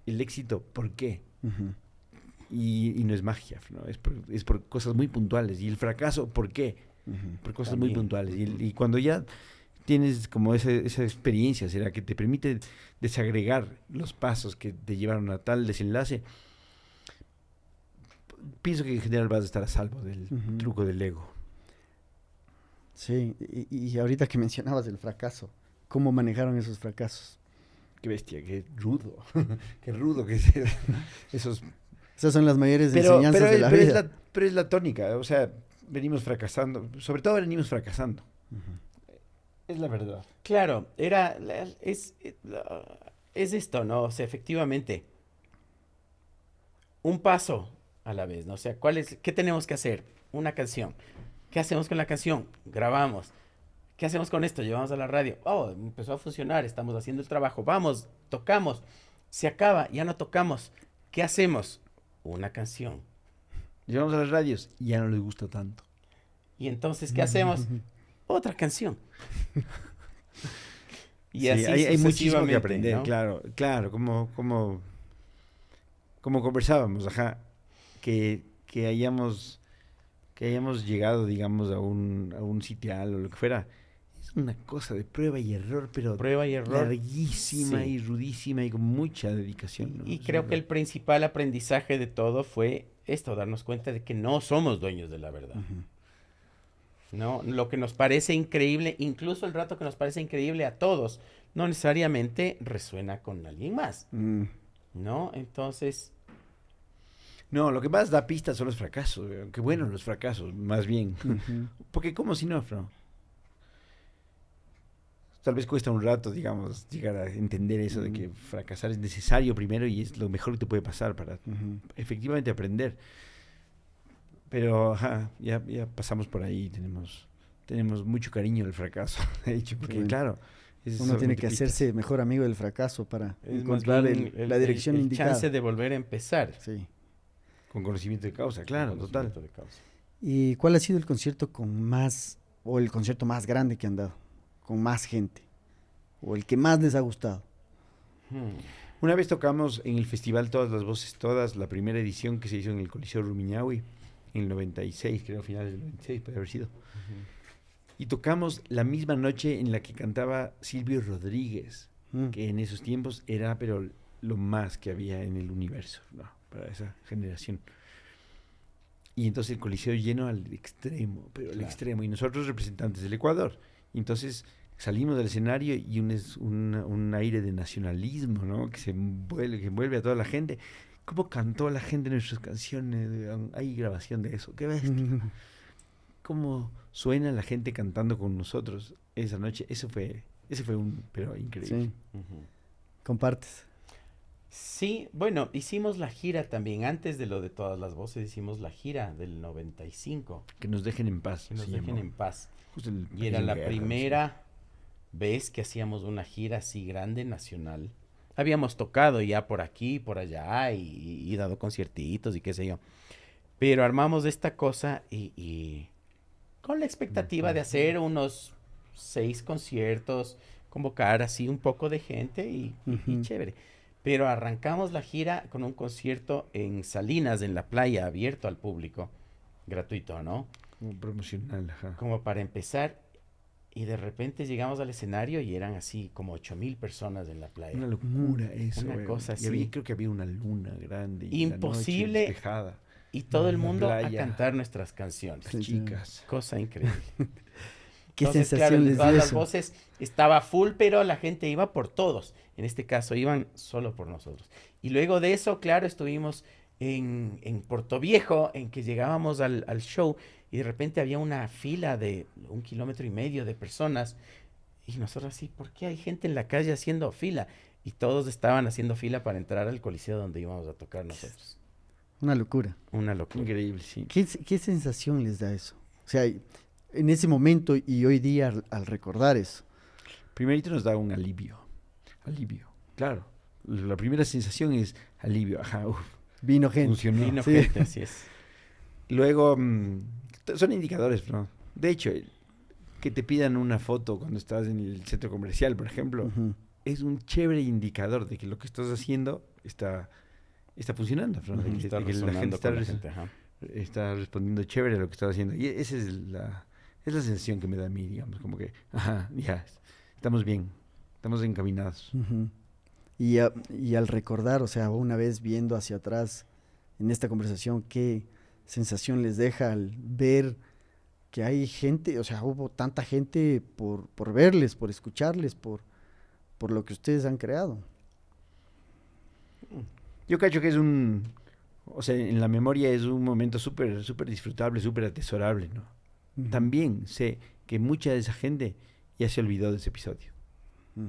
El éxito, ¿por qué? ujú, Y no es magia, ¿no? Es por cosas muy puntuales. Y el fracaso, ¿por qué? ujú. Por cosas muy también. puntuales. Y cuando ya tienes como esa experiencia, será que te permite desagregar los pasos que te llevaron a tal desenlace, pienso que en general vas a estar a salvo del Ujú. truco del ego. Sí, y ahorita que mencionabas el fracaso, ¿cómo manejaron esos fracasos? Qué bestia, qué rudo, qué rudo que es esos. Esas son las mayores Pero, enseñanzas de la pero, es vida. la, pero es la tónica, o sea, venimos fracasando, sobre todo venimos fracasando. Ujú, Es la verdad. Claro, es esto, ¿no? O sea, efectivamente, un paso a la vez, ¿no? O sea, ¿qué tenemos que hacer? Una canción. ¿Qué hacemos con la canción? Grabamos. ¿Qué hacemos con esto? Llevamos a la radio. Oh, empezó a funcionar, estamos haciendo el trabajo. Vamos, tocamos. Se acaba, ya no tocamos. ¿Qué hacemos? Una canción. Llevamos a las radios y ya no les gusta tanto. Y entonces, ¿qué hacemos? ujú. Otra canción. Y Sí, así hay muchísimo que sucesivamente, aprender, ¿no? claro, como conversábamos, ajá, que hayamos llegado, digamos, a un sitial o lo que fuera, es una cosa de prueba y error, pero Prueba y error. larguísima Sí. y rudísima y con mucha dedicación, ¿no? Y Es creo verdad. que el principal aprendizaje de todo fue esto, darnos cuenta de que no somos dueños de la verdad. ¿No? Lo que nos parece increíble, incluso el rato que nos parece increíble a todos, no necesariamente resuena con alguien más, ¿no? Entonces, No, lo que más da pistas son los fracasos, aunque bueno, los fracasos, más bien. Porque como si no, Fran. Tal vez cuesta un rato, digamos, llegar a entender eso de que fracasar es necesario primero y es lo mejor que te puede pasar para efectivamente aprender. Pero ajá, ya pasamos por ahí, tenemos mucho cariño al fracaso, de hecho, porque bueno. claro, Uno tiene que hacerse mejor amigo del fracaso para es más encontrar bien la dirección el indicada. chance de volver a empezar. Sí. con conocimiento de causa, claro, total. Conocimiento de causa. ¿Y cuál ha sido el concierto con más, o el concierto más grande que han dado? Con más gente. O el que más les ha gustado. Una vez tocamos en el festival Todas las Voces Todas, la primera edición que se hizo en el Coliseo Rumiñahui, en el 96, creo, finales del 96, puede haber sido. Y tocamos la misma noche en la que cantaba Silvio Rodríguez, que en esos tiempos era, pero lo más que había en el universo, ¿no? Para esa generación. Y entonces el Coliseo lleno al extremo, pero al extremo. Y nosotros representantes del Ecuador. Y entonces salimos del escenario y un aire de nacionalismo, ¿no? Que envuelve a toda la gente. ¿Cómo cantó la gente nuestras canciones? Hay grabación de eso. ¿Qué ves? ¿Cómo suena la gente cantando con nosotros esa noche? Ese fue pero increíble. Sí. ¿Compartes? Sí, bueno, hicimos la gira también, antes de lo de Todas las Voces, hicimos la gira del 95, Que nos dejen en paz. que nos se dejen llamó. en paz. Justo el Y era Pequeño la Guerra, primera vez que hacíamos una gira así grande, nacional. Habíamos tocado ya por aquí, por allá, y dado conciertitos y qué sé yo. Pero armamos esta cosa y con la expectativa de hacer unos 6 conciertos, convocar así un poco de gente y chévere. Pero arrancamos la gira con un concierto en Salinas, en la playa, abierto al público, gratuito, ¿no? como promocional, ajá. Como para empezar, y de repente llegamos al escenario y eran así como 8,000 personas en la playa. Una locura eso. Una weón. cosa Y había, así. creo que había una luna grande. Y Imposible. la noche despejada. Y todo el La mundo a playa. cantar nuestras canciones. Sí, sí. Chicas. Cosa increíble. ¿Qué Entonces, sensación claro, les Todas dio las eso? voces estaba full, pero la gente iba por todos. En este caso, iban solo por nosotros. Y luego de eso, claro, estuvimos en Portoviejo, en que llegábamos al show y de repente había una fila de 1,5 kilómetros de personas. Y nosotros así, ¿por qué hay gente en la calle haciendo fila? Y todos estaban haciendo fila para entrar al coliseo donde íbamos a tocar nosotros. Una locura. Una locura. Increíble, sí. ¿Qué sensación les da eso? O sea, en ese momento y hoy día al recordar eso. Primerito nos da un alivio. Alivio. Claro. La primera sensación es alivio. Ajá, Vino gente. funcionó. Vino Sí. gente, así es. Luego, son indicadores, ¿no? De hecho, que te pidan una foto cuando estás en el centro comercial, por ejemplo, Ujú. es un chévere indicador de que lo que estás haciendo está funcionando, ¿no? De Está que la resonando gente con la gente, ajá. está respondiendo chévere a lo que estás haciendo. Y esa es la sensación que me da a mí, digamos, como que, ajá, ya, estamos bien, estamos encaminados. Ujú. Y al recordar, o sea, una vez viendo hacia atrás en esta conversación, ¿qué sensación les deja al ver que hay gente, o sea, hubo tanta gente por verles, por escucharles, por lo que ustedes han creado? Yo cacho que o sea, en la memoria es un momento súper, súper disfrutable, súper atesorable, ¿no? Ujú. También sé que mucha de esa gente ya se olvidó de ese episodio. Mm.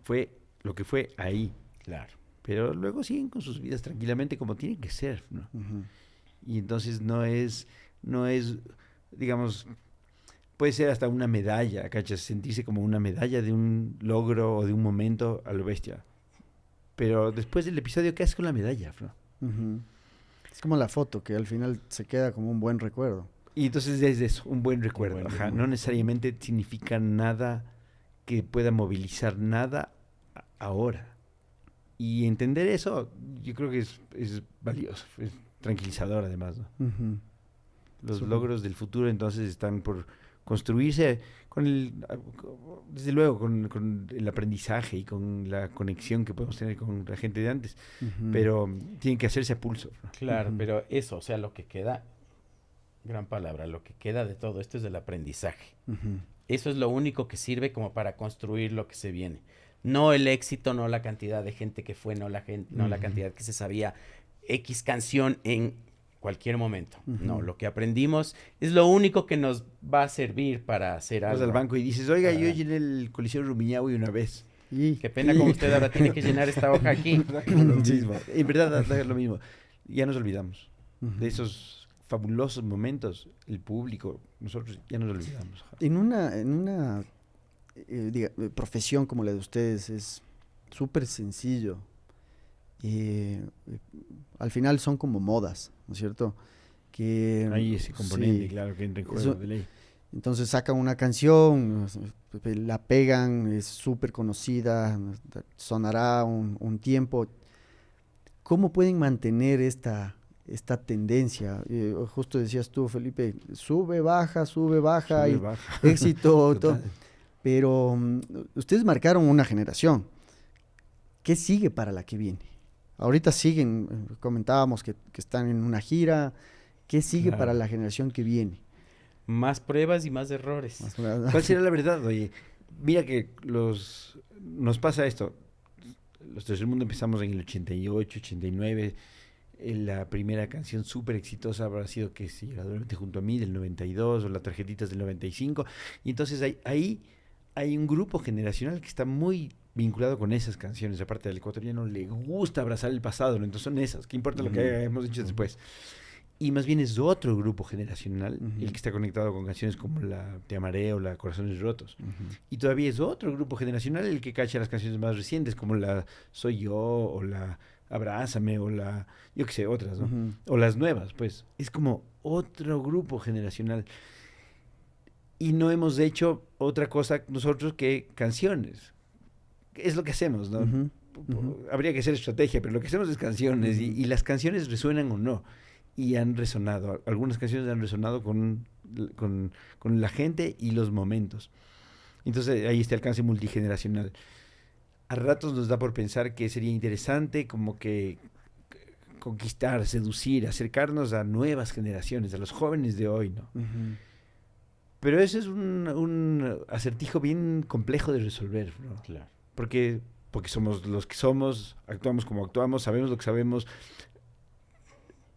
Fue lo que fue ahí, Claro. pero luego siguen con sus vidas tranquilamente como tienen que ser, ¿no? Ujú. Y entonces no es, digamos, puede ser hasta una medalla, ¿cachas? Sentirse como una medalla de un logro o de un momento a lo bestia. Pero después del episodio, ¿qué haces con la medalla, Flo? Ujú. Es como la foto, que al final se queda como un buen recuerdo. Y entonces es eso, un buen recuerdo. buen Ajá, recuerdo. no necesariamente significa nada que pueda movilizar nada ahora. Y entender eso, yo creo que es valioso, es tranquilizador además, ¿no? Ujú. Los Súper. logros del futuro entonces están por construirse desde luego, con el aprendizaje y con la conexión que podemos tener con la gente de antes, pero tienen que hacerse a pulso, ¿no? Claro, pero eso, o sea, lo que queda, gran palabra, lo que queda de todo esto es el aprendizaje. Eso es lo único que sirve como para construir lo que se viene. No el éxito, no la cantidad de gente que fue, no la cantidad que se sabía X canción en cualquier momento. No, lo que aprendimos es lo único que nos va a servir para hacer algo. Vas al banco y dices, oiga, yo llené el Coliseo Rumiñahui una vez. Qué pena como usted ahora tiene que llenar esta hoja aquí. En verdad, es lo mismo. Ya nos olvidamos de esos fabulosos momentos. El público, nosotros ya nos olvidamos. En una profesión como la de ustedes es súper sencillo. Al final son como modas, ¿no es cierto? Que, hay ese componente, claro, que entra en juego de ley. Entonces sacan una canción, la pegan, es súper conocida, sonará un tiempo. ¿Cómo pueden mantener esta tendencia? Justo decías tú, Felipe, sube, baja, y baja. Éxito, todo. Pero ustedes marcaron una generación. ¿Qué sigue para la que viene? Ahorita siguen, comentábamos que están en una gira. ¿Qué sigue para la generación que viene? Más pruebas y más errores. ¿Cuál será la verdad? Oye, mira que nos pasa esto. Los Tercer Mundo empezamos en el 88, 89. La primera canción súper exitosa habrá sido que sí, Duérmete junto a mí del 92 o Las Tarjetitas del 95. Y entonces ahí hay un grupo generacional que está muy vinculado con esas canciones. Aparte del ecuatoriano le gusta abrazar el pasado, ¿no? Entonces son esas. ¿Qué importa lo que hemos dicho después? Y más bien es otro grupo generacional el que está conectado con canciones como la Te amaré o la Corazones rotos. Y todavía es otro grupo generacional el que cacha las canciones más recientes como la Soy yo o la Abrázame o la, yo qué sé, otras, ¿no? O las nuevas, pues. Es como otro grupo generacional. Y no hemos hecho otra cosa nosotros que canciones. Es lo que hacemos, ¿no? Habría que hacer estrategia, pero lo que hacemos es canciones y las canciones resuenan o no. Y han resonado, algunas canciones han resonado con la gente y los momentos. Entonces ahí está el alcance multigeneracional. A ratos nos da por pensar que sería interesante como que conquistar, seducir, acercarnos a nuevas generaciones, a los jóvenes de hoy, ¿no? Pero eso es un acertijo bien complejo de resolver, ¿no? Claro. Porque somos los que somos, actuamos como actuamos, sabemos lo que sabemos,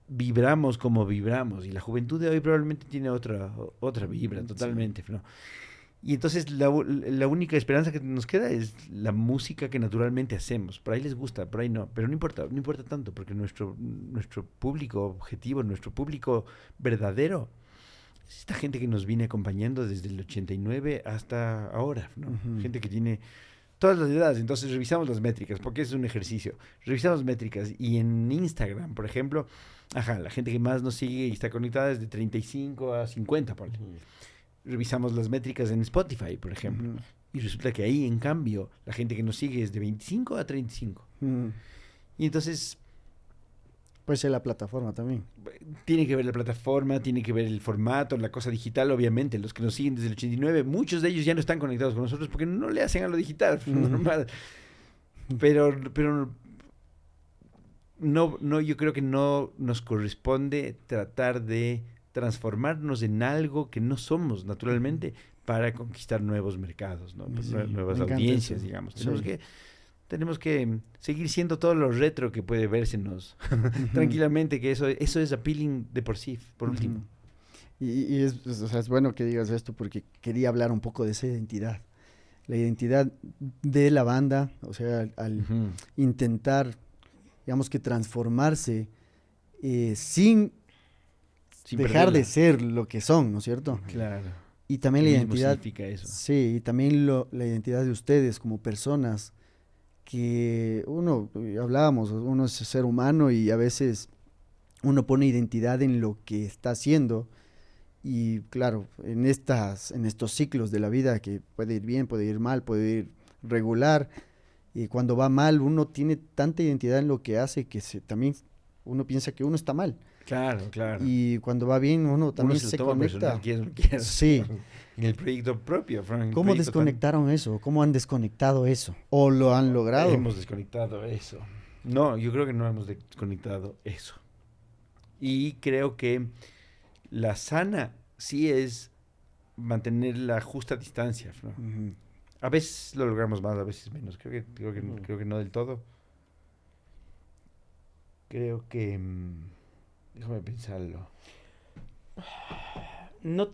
vibramos como vibramos, y la juventud de hoy probablemente tiene otra vibra totalmente, ¿no? Y entonces la única esperanza que nos queda es la música que naturalmente hacemos. Por ahí les gusta, por ahí no, pero no importa tanto, porque nuestro público objetivo, nuestro público verdadero, es esta gente que nos viene acompañando desde el 89 hasta ahora, ¿no? Gente que tiene todas las edades. Entonces revisamos las métricas, porque es un ejercicio. Revisamos métricas y en Instagram, por ejemplo, la gente que más nos sigue y está conectada es de 35 a 50, ponle. Revisamos las métricas en Spotify, por ejemplo, y resulta que ahí, en cambio, la gente que nos sigue es de 25 a 35. Y entonces... puede ser la plataforma también. Tiene que ver la plataforma, tiene que ver el formato, la cosa digital, obviamente. Los que nos siguen desde el 89, muchos de ellos ya no están conectados con nosotros porque no le hacen a lo digital, normal. Pero no, yo creo que no nos corresponde tratar de transformarnos en algo que no somos naturalmente para conquistar nuevos mercaos, ¿no? Nuevas audiencias, digamos. Tenemos que seguir siendo todo lo retro que puede vérsenos tranquilamente, que eso es appealing de por sí, por último. Y es bueno que digas esto porque quería hablar un poco de esa identidad. La identidad de la banda, o sea, al intentar, digamos que transformarse sin dejar perderla de ser lo que son, ¿no es cierto? Claro. Y también la identidad, eso. Sí, y también la identidad de ustedes como personas, que hablábamos, uno es ser humano y a veces uno pone identidad en lo que está haciendo, y claro, en estos ciclos de la vida que puede ir bien, puede ir mal, puede ir regular, y cuando va mal uno tiene tanta identidad en lo que hace que también uno piensa que uno está mal. Claro, claro. Y cuando va bien, uno también Uno se toma conecta. personal, quieras o no quieras. Sí. En el proyecto propio. En el ¿Cómo proyecto desconectaron eso? ¿Cómo han desconectado eso? ¿O lo han logrado? Hemos desconectado eso. No, yo creo que no hemos desconectado eso. Y creo que la sana sí es mantener la justa distancia, ¿no? Ujú. A veces lo logramos más, a veces menos. Creo que no del todo. Creo que... déjame pensarlo. No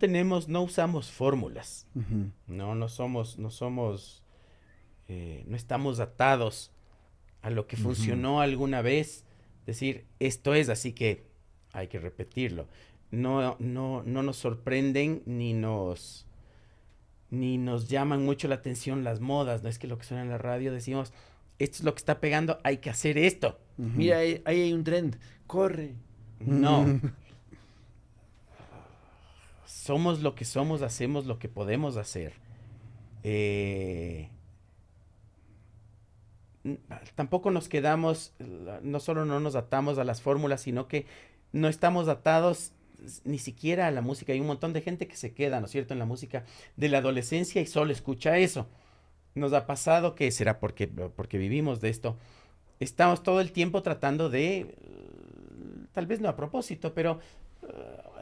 usamos fórmulas. Ujú. No estamos atados a lo que funcionó alguna vez. Decir, esto es, así que hay que repetirlo. No nos sorprenden ni nos llaman mucho la atención las modas. No es que lo que suena en la radio decimos, esto es lo que está pegando, hay que hacer esto. Ujú. Mira, ahí hay un trend. Corre. No. Somos lo que somos, hacemos lo que podemos hacer. Tampoco nos quedamos, no solo no nos atamos a las fórmulas, sino que no estamos atados ni siquiera a la música. Hay un montón de gente que se queda, ¿no es cierto?, en la música de la adolescencia y solo escucha eso. Nos ha pasado que será porque vivimos de esto. Estamos todo el tiempo tratando de, tal vez no a propósito, pero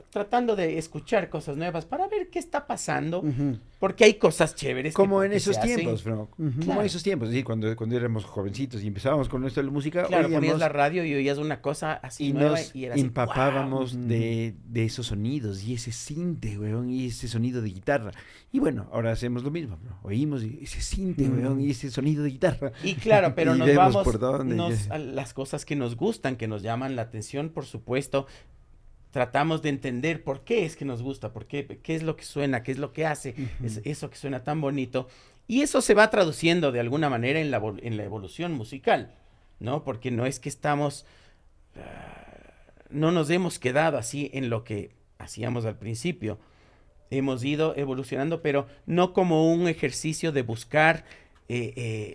tratando de escuchar cosas nuevas para ver qué está pasando, Ujú. porque hay cosas chéveres. Como que en esos se hacen. tiempos, Fran. Ujú. Como Claro. en esos tiempos. Es decir, cuando éramos jovencitos y empezábamos con esto de la música, Claro, ponías oíamos la radio y oías una cosa así y nueva nos y era así, empapábamos ¡guau! de esos sonidos y ese sinte, weón, y ese sonido de guitarra. Y bueno, ahora hacemos lo mismo, ¿no? Oímos y ese cinte, weón, y ese sonido de guitarra. Y claro, pero Y nos vemos vamos por dónde. a las cosas que nos gustan, que nos llaman la atención, por supuesto. Tratamos de entender por qué es que nos gusta, qué es lo que suena, qué es lo que hace, Ujú. eso que suena tan bonito. Y eso se va traduciendo de alguna manera en la evolución musical, ¿no? Porque no es que no nos hemos quedado así en lo que hacíamos al principio. Hemos ido evolucionando, pero no como un ejercicio de buscar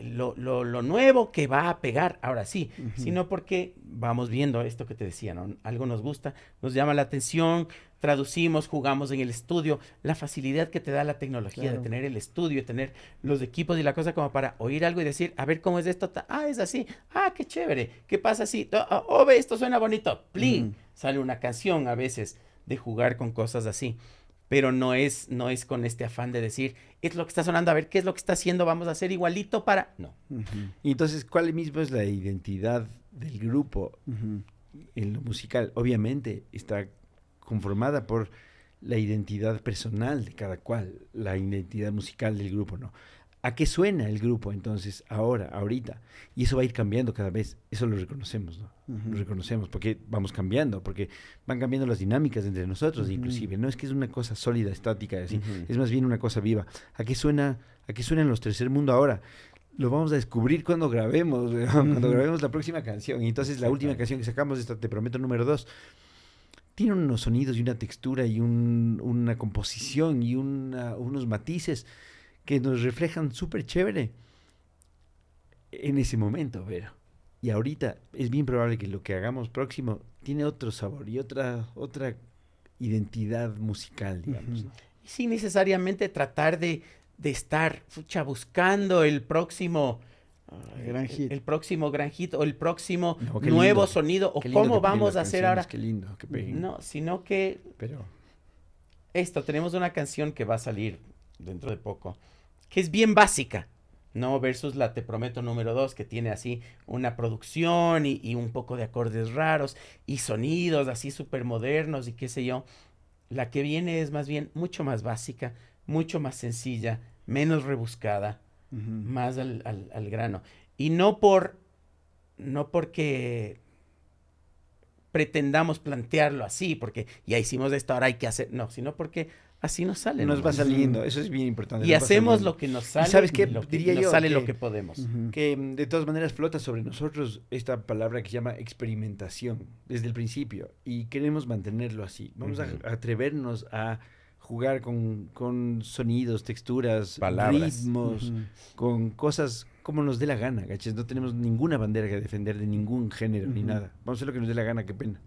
lo nuevo que va a pegar, ahora sí, Ujú. sino porque vamos viendo esto que te decía, ¿no? Algo nos gusta, nos llama la atención, traducimos, jugamos en el estudio, la facilidad que te da la tecnología Claro. de tener el estudio, de tener los equipos y la cosa como para oír algo y decir, a ver cómo es esto, es así, qué chévere, qué pasa así, ve, esto suena bonito, plin, Ujú. sale una canción a veces de jugar con cosas así. Pero no es con este afán de decir, es lo que está sonando, a ver qué es lo que está haciendo, vamos a hacer igualito para... No. Ujú. Y entonces, ¿cuál mismo es la identidad del grupo Ujú. en lo musical? Obviamente está conformada por la identidad personal de cada cual, la identidad musical del grupo, ¿no? ¿A qué suena el grupo entonces ahorita? Y eso va a ir cambiando cada vez, eso lo reconocemos, ¿no? Ujú. Lo reconocemos porque vamos cambiando, porque van cambiando las dinámicas entre nosotros, Ujú. inclusive. No es que es una cosa sólida, estática, así, Ujú. es más bien una cosa viva. ¿A qué suenan los Tercer Mundo ahora? Lo vamos a descubrir cuando grabemos, cuando grabemos la próxima canción. Y entonces la última canción que sacamos, esta Te Prometo número 2, tiene unos sonidos y una textura y una composición y unos matices que nos reflejan súper chévere en ese momento, pero. Y ahorita es bien probable que lo que hagamos próximo tiene otro sabor y otra identidad musical, digamos. Ujú. ¿no? Y sin necesariamente tratar de estar buscando el próximo... El gran hit. El próximo gran hit o el próximo No, qué nuevo lindo. sonido o Qué lindo cómo que peguen vamos las a hacer canciones, ahora. Qué lindo que peguen. No, sino que Pero tenemos una canción que va a salir dentro de poco, que es bien básica, ¿no? Versus la Te Prometo número 2, que tiene así una producción y un poco de acordes raros y sonidos así súper modernos y qué sé yo. La que viene es más bien mucho más básica, mucho más sencilla, menos rebuscada, Ujú. más al grano. Y no porque pretendamos plantearlo así, porque ya hicimos esto, ahora hay que hacer, no, sino porque así nos sale. nos va nomás. saliendo, eso es bien importante. Y nos va hacemos saliendo. lo que nos sale. sabes qué? Lo que Diría nos yo sale que- lo que podemos. Ujú. Que de todas maneras flota sobre nosotros esta palabra que se llama experimentación desde el principio y queremos mantenerlo así. Vamos Ujú. a atrevernos a jugar con sonidos, texturas, Palabras. ritmos, Ujú. con cosas como nos dé la gana, ¿cachas? No tenemos ninguna bandera que defender de ningún género ni Ujú. nada. Vamos a hacer lo que nos dé la gana, qué pena.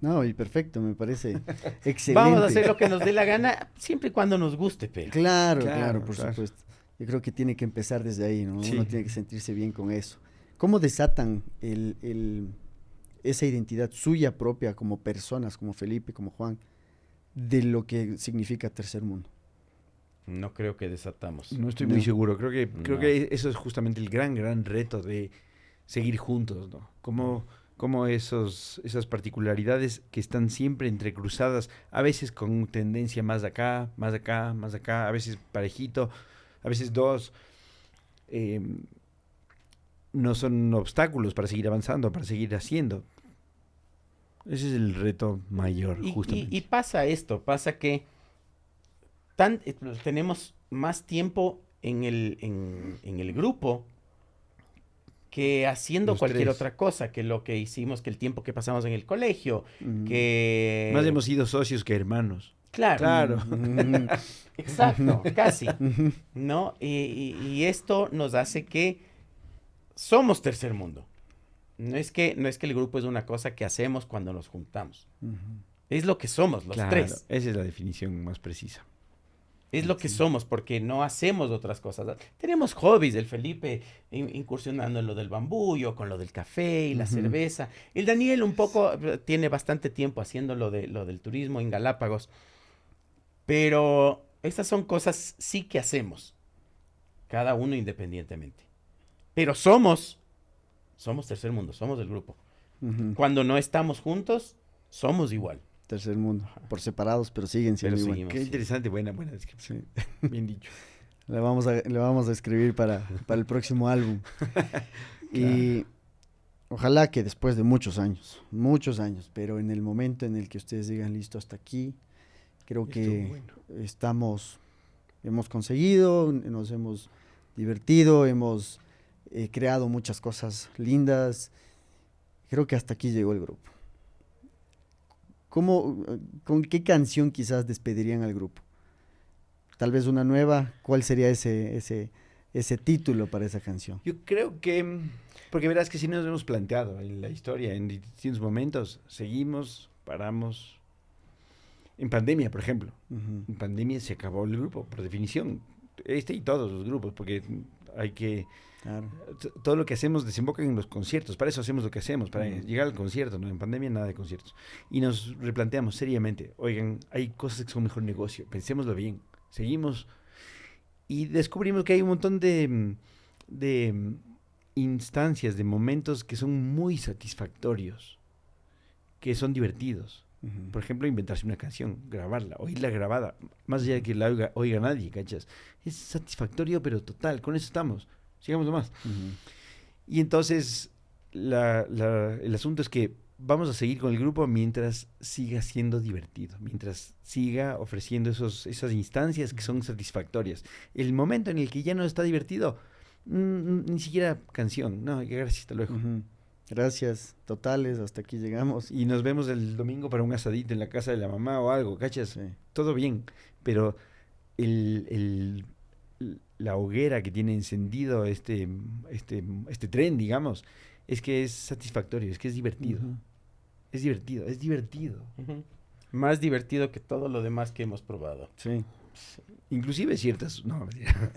No, y perfecto, me parece excelente. Vamos a hacer lo que nos dé la gana, siempre y cuando nos guste, pero. Claro, Claro, claro, por claro. supuesto. Yo creo que tiene que empezar desde ahí, ¿no? Sí. Uno tiene que sentirse bien con eso. ¿Cómo desatan esa identidad suya propia como personas, como Felipe, como Juan, de lo que significa tercer mundo? No creo que desatamos. No estoy No. muy seguro. Creo No. que eso es justamente el gran reto de seguir juntos, ¿no? Como esas particularidades que están siempre entrecruzadas, a veces con tendencia más de acá, más de acá, más de acá, a veces parejito, a veces dos, eh, no son obstáculos para seguir avanzando, para seguir haciendo. Ese es el reto mayor, justamente. Y pasa esto, pasa que tenemos más tiempo en el grupo que haciendo Los cualquier tres. otra cosa, que lo que hicimos, que el tiempo que pasamos en el colegio, Mm. que... Más hemos sido socios que hermanos. Claro, Claro. Mm. exacto, casi, Ujú. ¿no? Y esto nos hace que somos tercer mundo. No es que el grupo es una cosa que hacemos cuando nos juntamos. Ujú. Es lo que somos, los Claro, tres. esa es la definición más precisa. Es lo que somos, porque no hacemos otras cosas. Tenemos hobbies, el Felipe incursionando en lo del bambú, yo con lo del café y la Ujú. cerveza. El Daniel un poco tiene bastante tiempo haciendo lo del turismo en Galápagos. Pero estas son cosas sí que hacemos, cada uno independientemente. Pero somos tercer mundo, somos el grupo. Ujú. Cuando no estamos juntos, somos igual. Tercer mundo, por separados, pero siguen siendo Pero igual. seguimos. Qué Sí. interesante, buena descripción. Sí. Bien dicho. Le vamos a escribir para el próximo álbum. Y ojalá que después de muchos años, pero en el momento en el que ustedes digan listo hasta aquí, creo que Estuvo bueno. hemos conseguido, nos hemos divertido, hemos creado muchas cosas lindas. Creo que hasta aquí llegó el grupo. ¿Con qué canción quizás despedirían al grupo? Tal vez una nueva. ¿Cuál sería ese título para esa canción? Yo creo que, porque verás que sí nos hemos planteado en la historia, en distintos momentos, seguimos, paramos. En pandemia, por ejemplo. Ujú. En pandemia se acabó el grupo, por definición. Este y todos los grupos, porque hay que... Claro. Todo lo que hacemos desemboca en los conciertos. Para eso hacemos lo que hacemos, para Ujú. llegar al concierto, ¿no? En pandemia nada de conciertos. Y nos replanteamos seriamente, oigan, hay cosas que son mejor negocio, pensémoslo bien. Seguimos y descubrimos que hay un montón de instancias, de momentos que son muy satisfactorios, que son divertidos. Ujú. Por ejemplo, inventarse una canción, grabarla, oírla grabada, más allá de que la oiga nadie, ¿cachas? Es satisfactorio, pero total, con eso estamos. Sigamos nomás. Ujú. Y entonces, el asunto es que vamos a seguir con el grupo mientras siga siendo divertido, mientras siga ofreciendo esas instancias que son satisfactorias. El momento en el que ya no está divertido, ni siquiera canción, no, gracias, hasta luego. Ujú. Gracias, totales, hasta aquí llegamos. Y nos vemos el domingo para un asadito en la casa de la mamá o algo, ¿cachas? Sí. Todo bien, pero la hoguera que tiene encendido este tren, digamos, es que es satisfactorio, es que es divertido. Ujú. Es divertido, es divertido. Ujú. Más divertido que todo lo demás que hemos probado. Sí. Inclusive ciertas... No, mentira.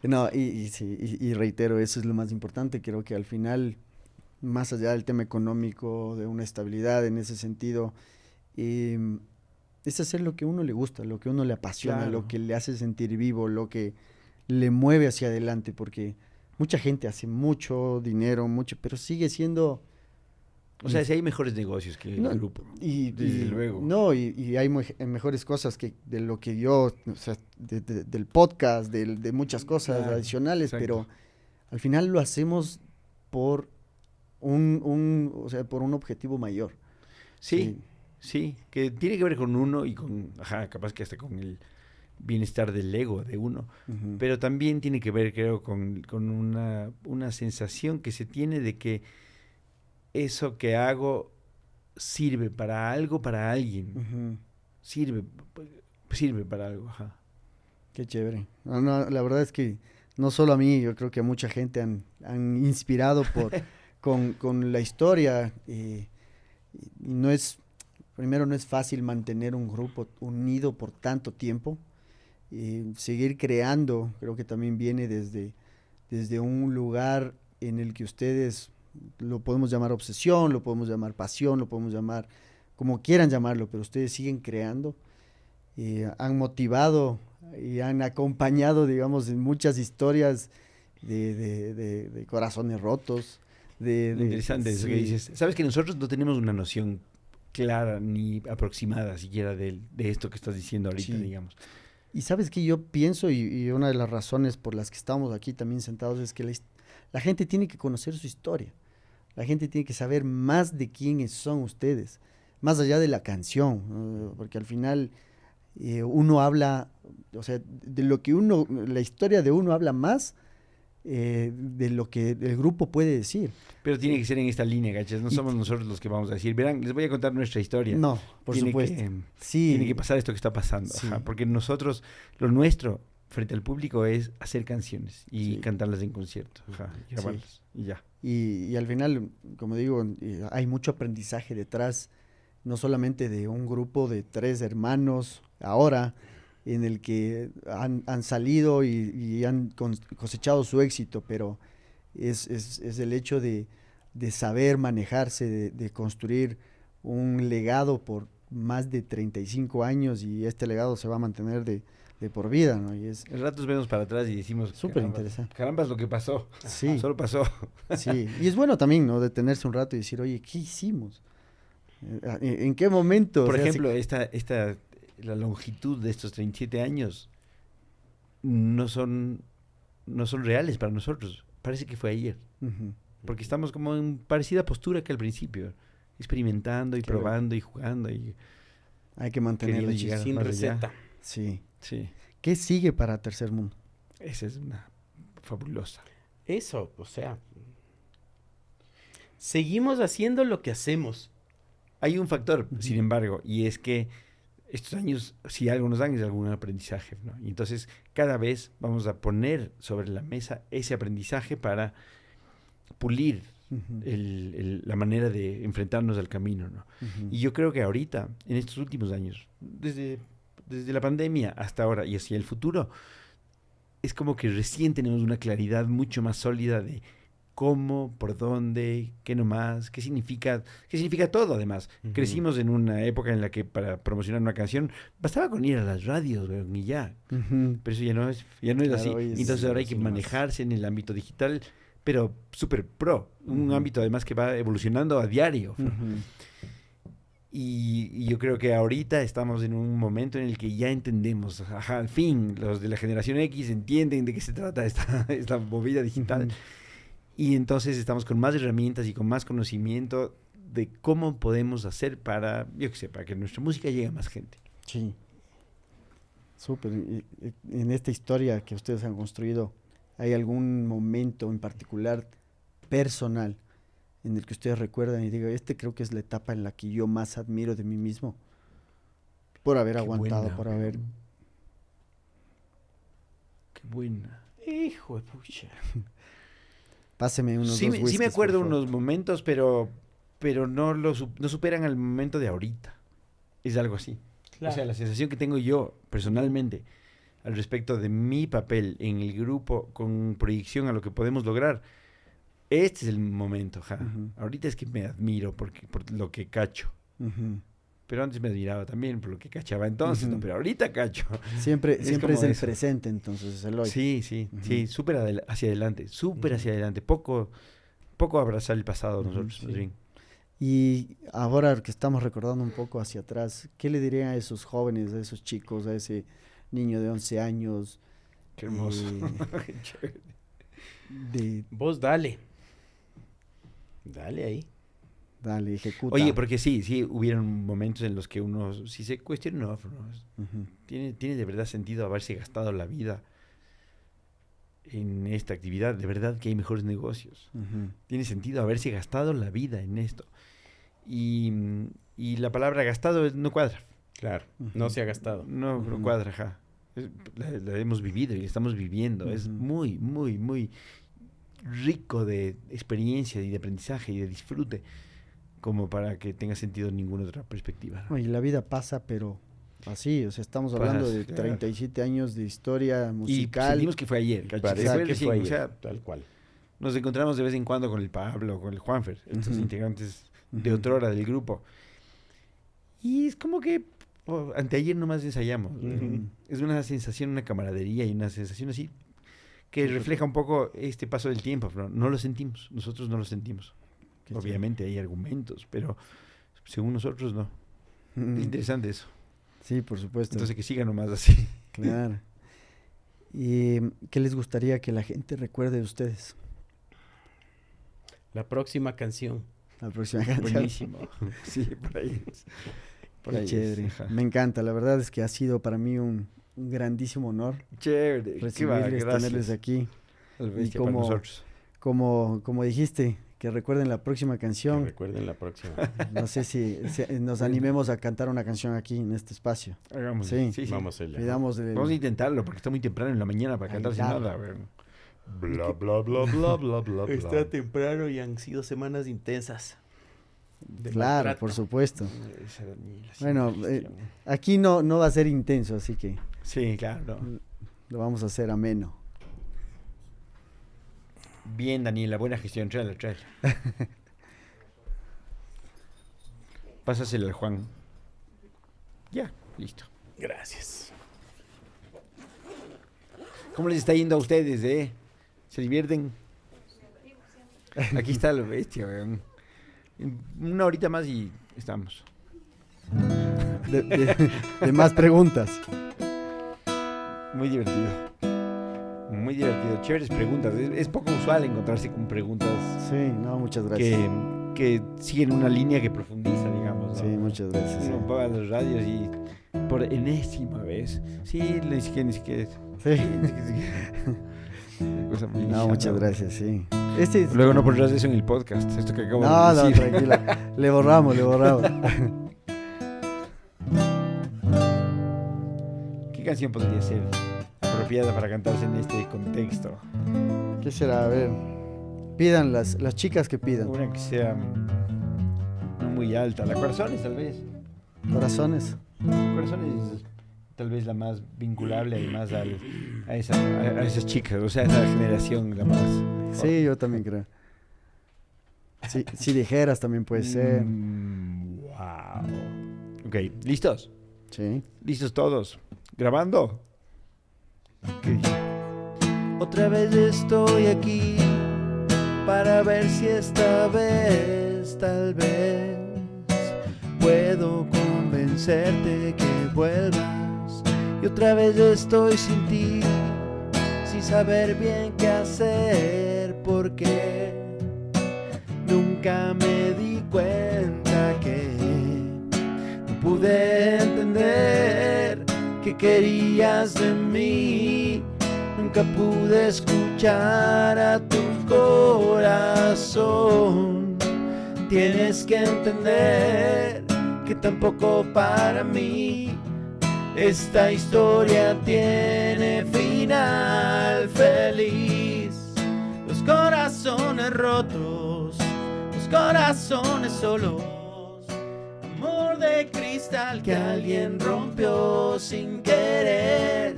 No, y reitero, eso es lo más importante. Creo que al final, más allá del tema económico, de una estabilidad en ese sentido, es hacer lo que a uno le gusta, lo que a uno le apasiona, Claro. lo que le hace sentir vivo, lo que le mueve hacia adelante, porque mucha gente hace mucho dinero, pero sigue siendo... O sea, si hay mejores negocios que No, el grupo. Y, Desde luego. No, y hay mejores cosas que de lo que yo, o sea, del podcast, de muchas cosas Claro, adicionales, exacto. pero al final lo hacemos por o sea, por un objetivo mayor. Sí, que tiene que ver con uno y con, capaz que hasta con el bienestar del ego de uno, Ujú. pero también tiene que ver, creo, con una sensación que se tiene de que eso que hago sirve para algo, para alguien, Ujú. sirve para algo, Qué chévere. No, la verdad es que no solo a mí, yo creo que a mucha gente han inspirado con la historia. Y no es, primero no es fácil mantener un grupo unido por tanto tiempo. Seguir creando, creo que también viene desde un lugar en el que ustedes lo podemos llamar obsesión, lo podemos llamar pasión, lo podemos llamar como quieran llamarlo, pero ustedes siguen creando, han motivado y han acompañado, digamos, en muchas historias de corazones rotos. Interesante eso que Sí, dices. Sabes que nosotros no tenemos una noción clara ni aproximada siquiera de esto que estás diciendo ahorita, sí. digamos. Y sabes que yo pienso, y una de las razones por las que estamos aquí también sentados es que la gente tiene que conocer su historia. La gente tiene que saber más de quiénes son ustedes, más allá de la canción, ¿no? Porque al final uno habla, o sea, de lo que uno, la historia de uno habla más de lo que el grupo puede decir. Pero tiene que ser en esta línea, ¿cachas? No somos nosotros los que vamos a decir, verán, les voy a contar nuestra historia. No, por Tiene supuesto. que, Sí, tiene que pasar esto que está pasando, sí. ajá, porque nosotros, lo nuestro frente al público es hacer canciones y Sí. cantarlas en concierto, ajá, y Sí. grabarlas, y ya. Y al final, como digo, hay mucho aprendizaje detrás, no solamente de un grupo de 3 hermanos ahora, en el que han salido y han cosechado su éxito, pero es el hecho de saber manejarse, de construir un legado por más de 35 años y este legado se va a mantener de por vida, ¿no? Y es En ratos vemos para atrás y decimos, súper "Caramba, interesante. caramba es lo que pasó, Sí, solo pasó". sí. Y es bueno también, ¿no? Detenerse un rato y decir, oye, ¿qué hicimos? ¿En qué momento? Por O sea, ejemplo, la longitud de estos 37 años no son reales para nosotros. Parece que fue ayer. Ujú. Porque estamos como en parecida postura que al principio. Experimentando y Claro. probando y jugando. Y Hay que mantener la queriendo llegar chispa. Sin más allá. receta. Sí. Sí, ¿Qué sigue para Tercer Mundo? esa es una fabulosa. Eso, o sea, seguimos haciendo lo que hacemos. Hay un factor, Ujú. sin embargo, y es que estos años, si algo nos dan, es algún aprendizaje, ¿no? Y entonces, cada vez vamos a poner sobre la mesa ese aprendizaje para pulir Ujú. la manera de enfrentarnos al camino, ¿no? Ujú. Y yo creo que ahorita, en estos últimos años, desde la pandemia hasta ahora y hacia el futuro, es como que recién tenemos una claridad mucho más sólida de cómo, por dónde, qué nomás, qué significa todo además. Ujú. Crecimos en una época en la que para promocionar una canción bastaba con ir a las radios, weón, y ya. Ujú. Pero eso ya no es Claro, así. hoy es- Entonces ahora hay que así nomás. manejarse en el ámbito digital, pero súper pro. Un Ujú. ámbito además que va evolucionando a diario. Ujú. Y yo creo que ahorita estamos en un momento en el que ya entendemos, ajá, al fin, los de la generación X entienden de qué se trata esta movida digital. Ujú. Y entonces estamos con más herramientas y con más conocimiento de cómo podemos hacer para, yo qué sé, para que nuestra música llegue a más gente. Sí. Súper. En esta historia que ustedes han construido, ¿hay algún momento en particular personal en el que ustedes recuerdan y digan, este creo que es la etapa en la que yo más admiro de mí mismo? Por haber Qué aguantado, buena, por haber... Qué buena. Hijo de pucha. Páseme unos Sí, dos sí whiskies, me por acuerdo favor. unos momentos, pero no no superan al momento de ahorita. Es algo así. Claro. O sea, la sensación que tengo yo personalmente al respecto de mi papel en el grupo con proyección a lo que podemos lograr, este es el momento, ja. Ujú. Ahorita es que me admiro por lo que cacho. Ujú. Pero antes me admiraba también por lo que cachaba entonces, Ujú. ¿no? Pero ahorita cacho. Siempre Es siempre es como el eso. presente, entonces, es el hoy. Sí, sí, Ujú. sí, súper hacia adelante, súper Ujú. hacia adelante. Poco abrazar el pasado Ujú, nosotros, más sí. bien. Y ahora que estamos recordando un poco hacia atrás, ¿qué le dirían a esos jóvenes, a esos chicos, a ese niño de 11 años? Qué hermoso. eh, de, Vos dale. Dale ahí. dale, ejecuta. Oye, porque sí, hubieron momentos en los que uno sí se cuestionó, ¿no? Ujú. ¿Tiene de verdad sentido haberse gastado la vida en esta actividad? De verdad que hay mejores negocios. Ujú. Tiene sentido haberse gastado la vida en esto. Y la palabra gastado no cuadra. Claro. Ujú. No se ha gastado. No Ujú. cuadra, ja. la hemos vivido y la estamos viviendo. Es muy, muy, muy rico de experiencia y de aprendizaje y de disfrute, como para que tenga sentido ninguna otra perspectiva. Y la vida pasa, pero así, o sea, estamos hablando de 37 años de historia musical. Y sentimos que fue ayer, Parece que fue ayer, o sea, tal cual. nos encontramos de vez en cuando con el Pablo, con el Juanfer, estos integrantes de otrora del grupo. Y es como que anteayer nomás ensayamos. Es una sensación, una camaradería y una sensación así que refleja un poco este paso del tiempo, pero no lo sentimos, nosotros no lo sentimos. Obviamente hay argumentos, pero según nosotros no. Es interesante eso. Sí, por supuesto. Entonces que siga nomás así. Claro. ¿Y qué les gustaría que la gente recuerde de ustedes? La próxima canción. La próxima canción. Buenísimo. Sí, por ahí es. Qué chévere. Me encanta. La verdad es que ha sido para mí un grandísimo honor. Chévere. Recibirles, tenerles aquí. Y como, para nosotros. Como dijiste, que recuerden la próxima canción. Que recuerden la próxima. No sé si nos animemos a cantar una canción aquí en este espacio. Hagamos. Sí. Vamos allá. Vamos a intentarlo porque está muy temprano en la mañana para cantar sin nada. Bla, bla, bla, bla, bla, bla. Está temprano y han sido semanas intensas. Claro, maltrato. por supuesto. Bueno, aquí no va a ser intenso, así que sí, claro. lo vamos a hacer ameno. Bien, Daniela, buena gestión. Tráela. Pásasela al Juan. Ya, listo. Gracias. ¿Cómo les está yendo a ustedes, ¿Se divierten? Aquí está lo bestia, weón. Una horita más y estamos. De más preguntas. Muy divertido. Muy divertido. Chéveres preguntas. Es poco usual encontrarse con preguntas. Sí, no, muchas gracias. Que siguen una línea que profundiza, digamos, ¿no? Sí, muchas gracias. Uno paga los radios y por enésima vez. Sí, ni siquiera. Sí. Una cosa muy No, linda, muchas gracias, sí. Luego no pondrás eso en el podcast, esto que acabo de No, decir. tranquila. Le borramos. ¿Qué canción podría ser apropiada para cantarse en este contexto? ¿Qué será? A ver. Pidan las chicas que pidan. Una que sea no muy alta. La Corazones, tal vez. Corazones. La Corazones es tal vez la más vinculable además a esas chicas, o sea, a esa generación la más. Sí, yo también creo. Sí, si dijeras también puede ser. Wow. Ok, ¿listos? Sí. ¿Listos todos? ¿Grabando? Ok. Otra vez estoy aquí para ver si esta vez, tal vez, puedo convencerte que vuelvas. Y otra vez estoy sin ti, sin saber bien qué hacer, porque nunca me di cuenta que no pude entender qué querías de mí. Nunca pude escuchar a tu corazón. Tienes que entender que tampoco para mí esta historia tiene final feliz. Los corazones rotos, los corazones solos, amor de cristal que alguien rompió sin querer.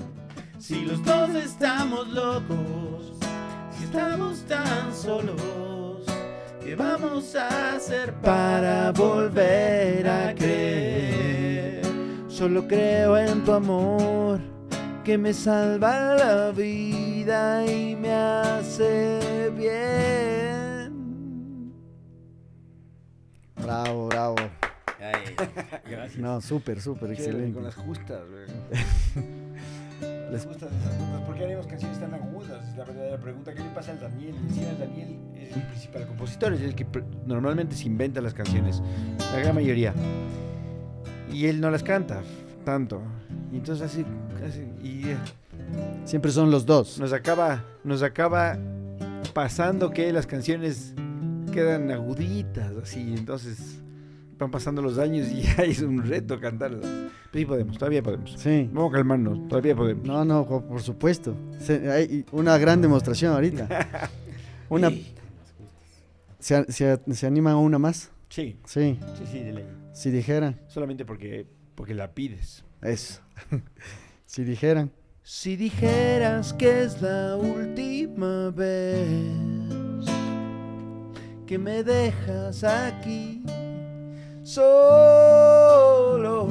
Si los dos estamos locos, si estamos tan solos, ¿qué vamos a hacer para volver a creer? Solo creo en tu amor, que me salva la vida y me hace bien. Bravo. Ay, gracias. No, súper, excelente. Con las justas, les gustan esas notas. ¿Por qué haremos canciones tan agudas? Es la verdadera pregunta. ¿Qué le pasa al Daniel? Encima el Daniel es el principal compositor, es el que normalmente se inventa las canciones, la gran mayoría. Y él no las canta tanto. Y entonces así Siempre son los dos. nos acaba pasando que las canciones quedan aguditas, así. Entonces van pasando los años y ya es un reto cantarlas. Pero sí podemos, todavía podemos. Sí. Vamos a calmarnos, todavía podemos. No, por supuesto. Hay una gran demostración ahorita. Una, Sí. ¿se animan a una más? Sí, Sí. sí, de ley. Si dijeran. Solamente porque la pides. Eso. Si dijeran. Si dijeras que es la última vez que me dejas aquí solo,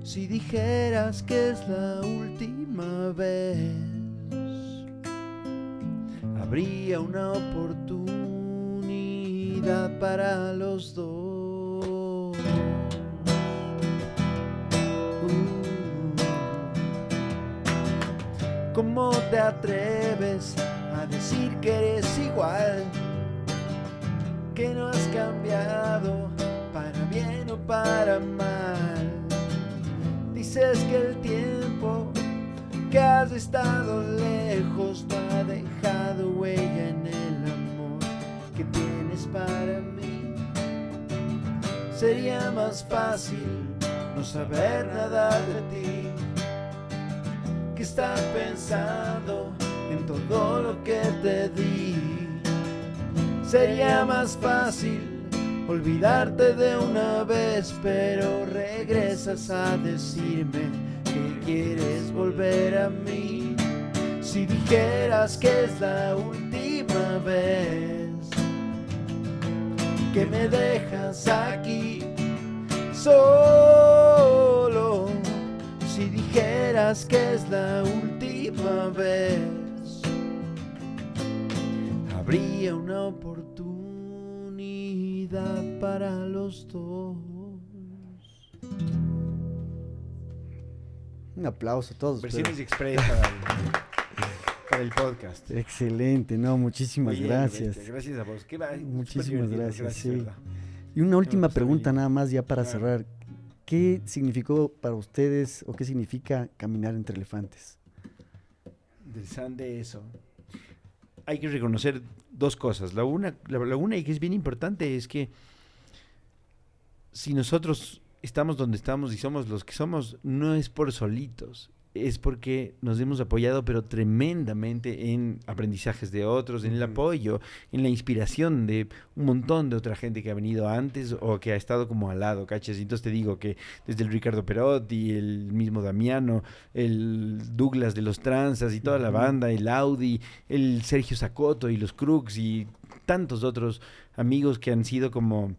si dijeras que es la última vez, habría una oportunidad para los dos. ¿Cómo te atreves a decir que eres igual? Que no has cambiado para bien o para mal. Dices que el tiempo que has estado lejos no ha dejado huella en el amor que tienes para mí. Sería más fácil no saber nada de ti que estar pensando en todo lo que te di. Sería más fácil olvidarte de una vez, pero regresas a decirme que quieres volver a mí. Si dijeras que es la última vez que me dejas aquí solo, si dijeras que es la última vez, habría una oportunidad para los dos. Un aplauso a todos. Versiones express para el podcast. Excelente, no, muchísimas Oye, gracias. bestia, gracias a vos. Qué va, Muchísimas súper divertido, gracias, sí. ¿verdad? Y una última pues, pregunta oye. nada más ya para Claro. cerrar. ¿Qué significó para ustedes o qué significa caminar entre elefantes? Interesante eso. Hay que reconocer dos cosas. La una y que es bien importante es que si nosotros estamos donde estamos y somos los que somos, no es por solitos, es porque nos hemos apoyado pero tremendamente en aprendizajes de otros, en el apoyo, en la inspiración de un montón de otra gente que ha venido antes o que ha estado como al lado, ¿cachas? Y entonces te digo que desde el Ricardo Perotti, el mismo Damiano, el Douglas de los Tranzas y toda la banda, el Audi, el Sergio Sacoto y los Crooks y tantos otros amigos que han sido como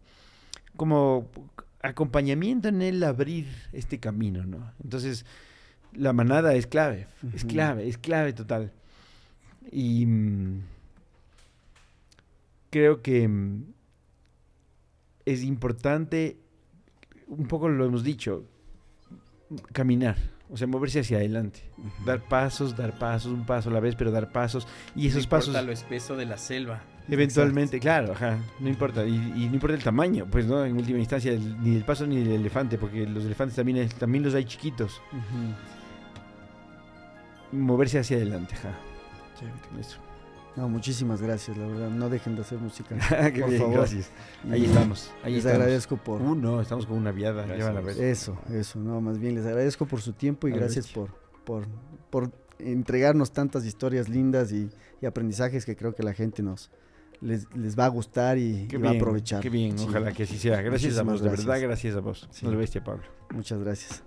acompañamiento en el abrir este camino, ¿no? Entonces, la manada es clave, es clave total. Y creo que es importante, un poco lo hemos dicho, caminar, o sea, moverse hacia adelante, dar pasos, un paso a la vez, pero dar pasos, y esos No pasos importa lo espeso de la selva. eventualmente, claro, ajá, no importa, y no importa el tamaño, pues, ¿no? En última instancia, ni del paso ni del elefante, porque los elefantes también los hay chiquitos. Moverse hacia adelante, ajá. Eso. No, muchísimas gracias, la verdad. No dejen de hacer música. Qué por bien, favor. gracias. Ahí Y estamos, ahí les estamos. agradezco por No, estamos con una viada, Gracias. ya van a ver. eso, no, más bien les agradezco por su tiempo y A la gracias bestia. por entregarnos tantas historias lindas y aprendizajes que creo que la gente les va a gustar y Qué va a bien, aprovechar. qué bien, Sí. ojalá que así sea. Gracias a Muchísimas vos, de verdad, gracias. gracias a vos. Sí. No lo bestia, Pablo. Muchas gracias.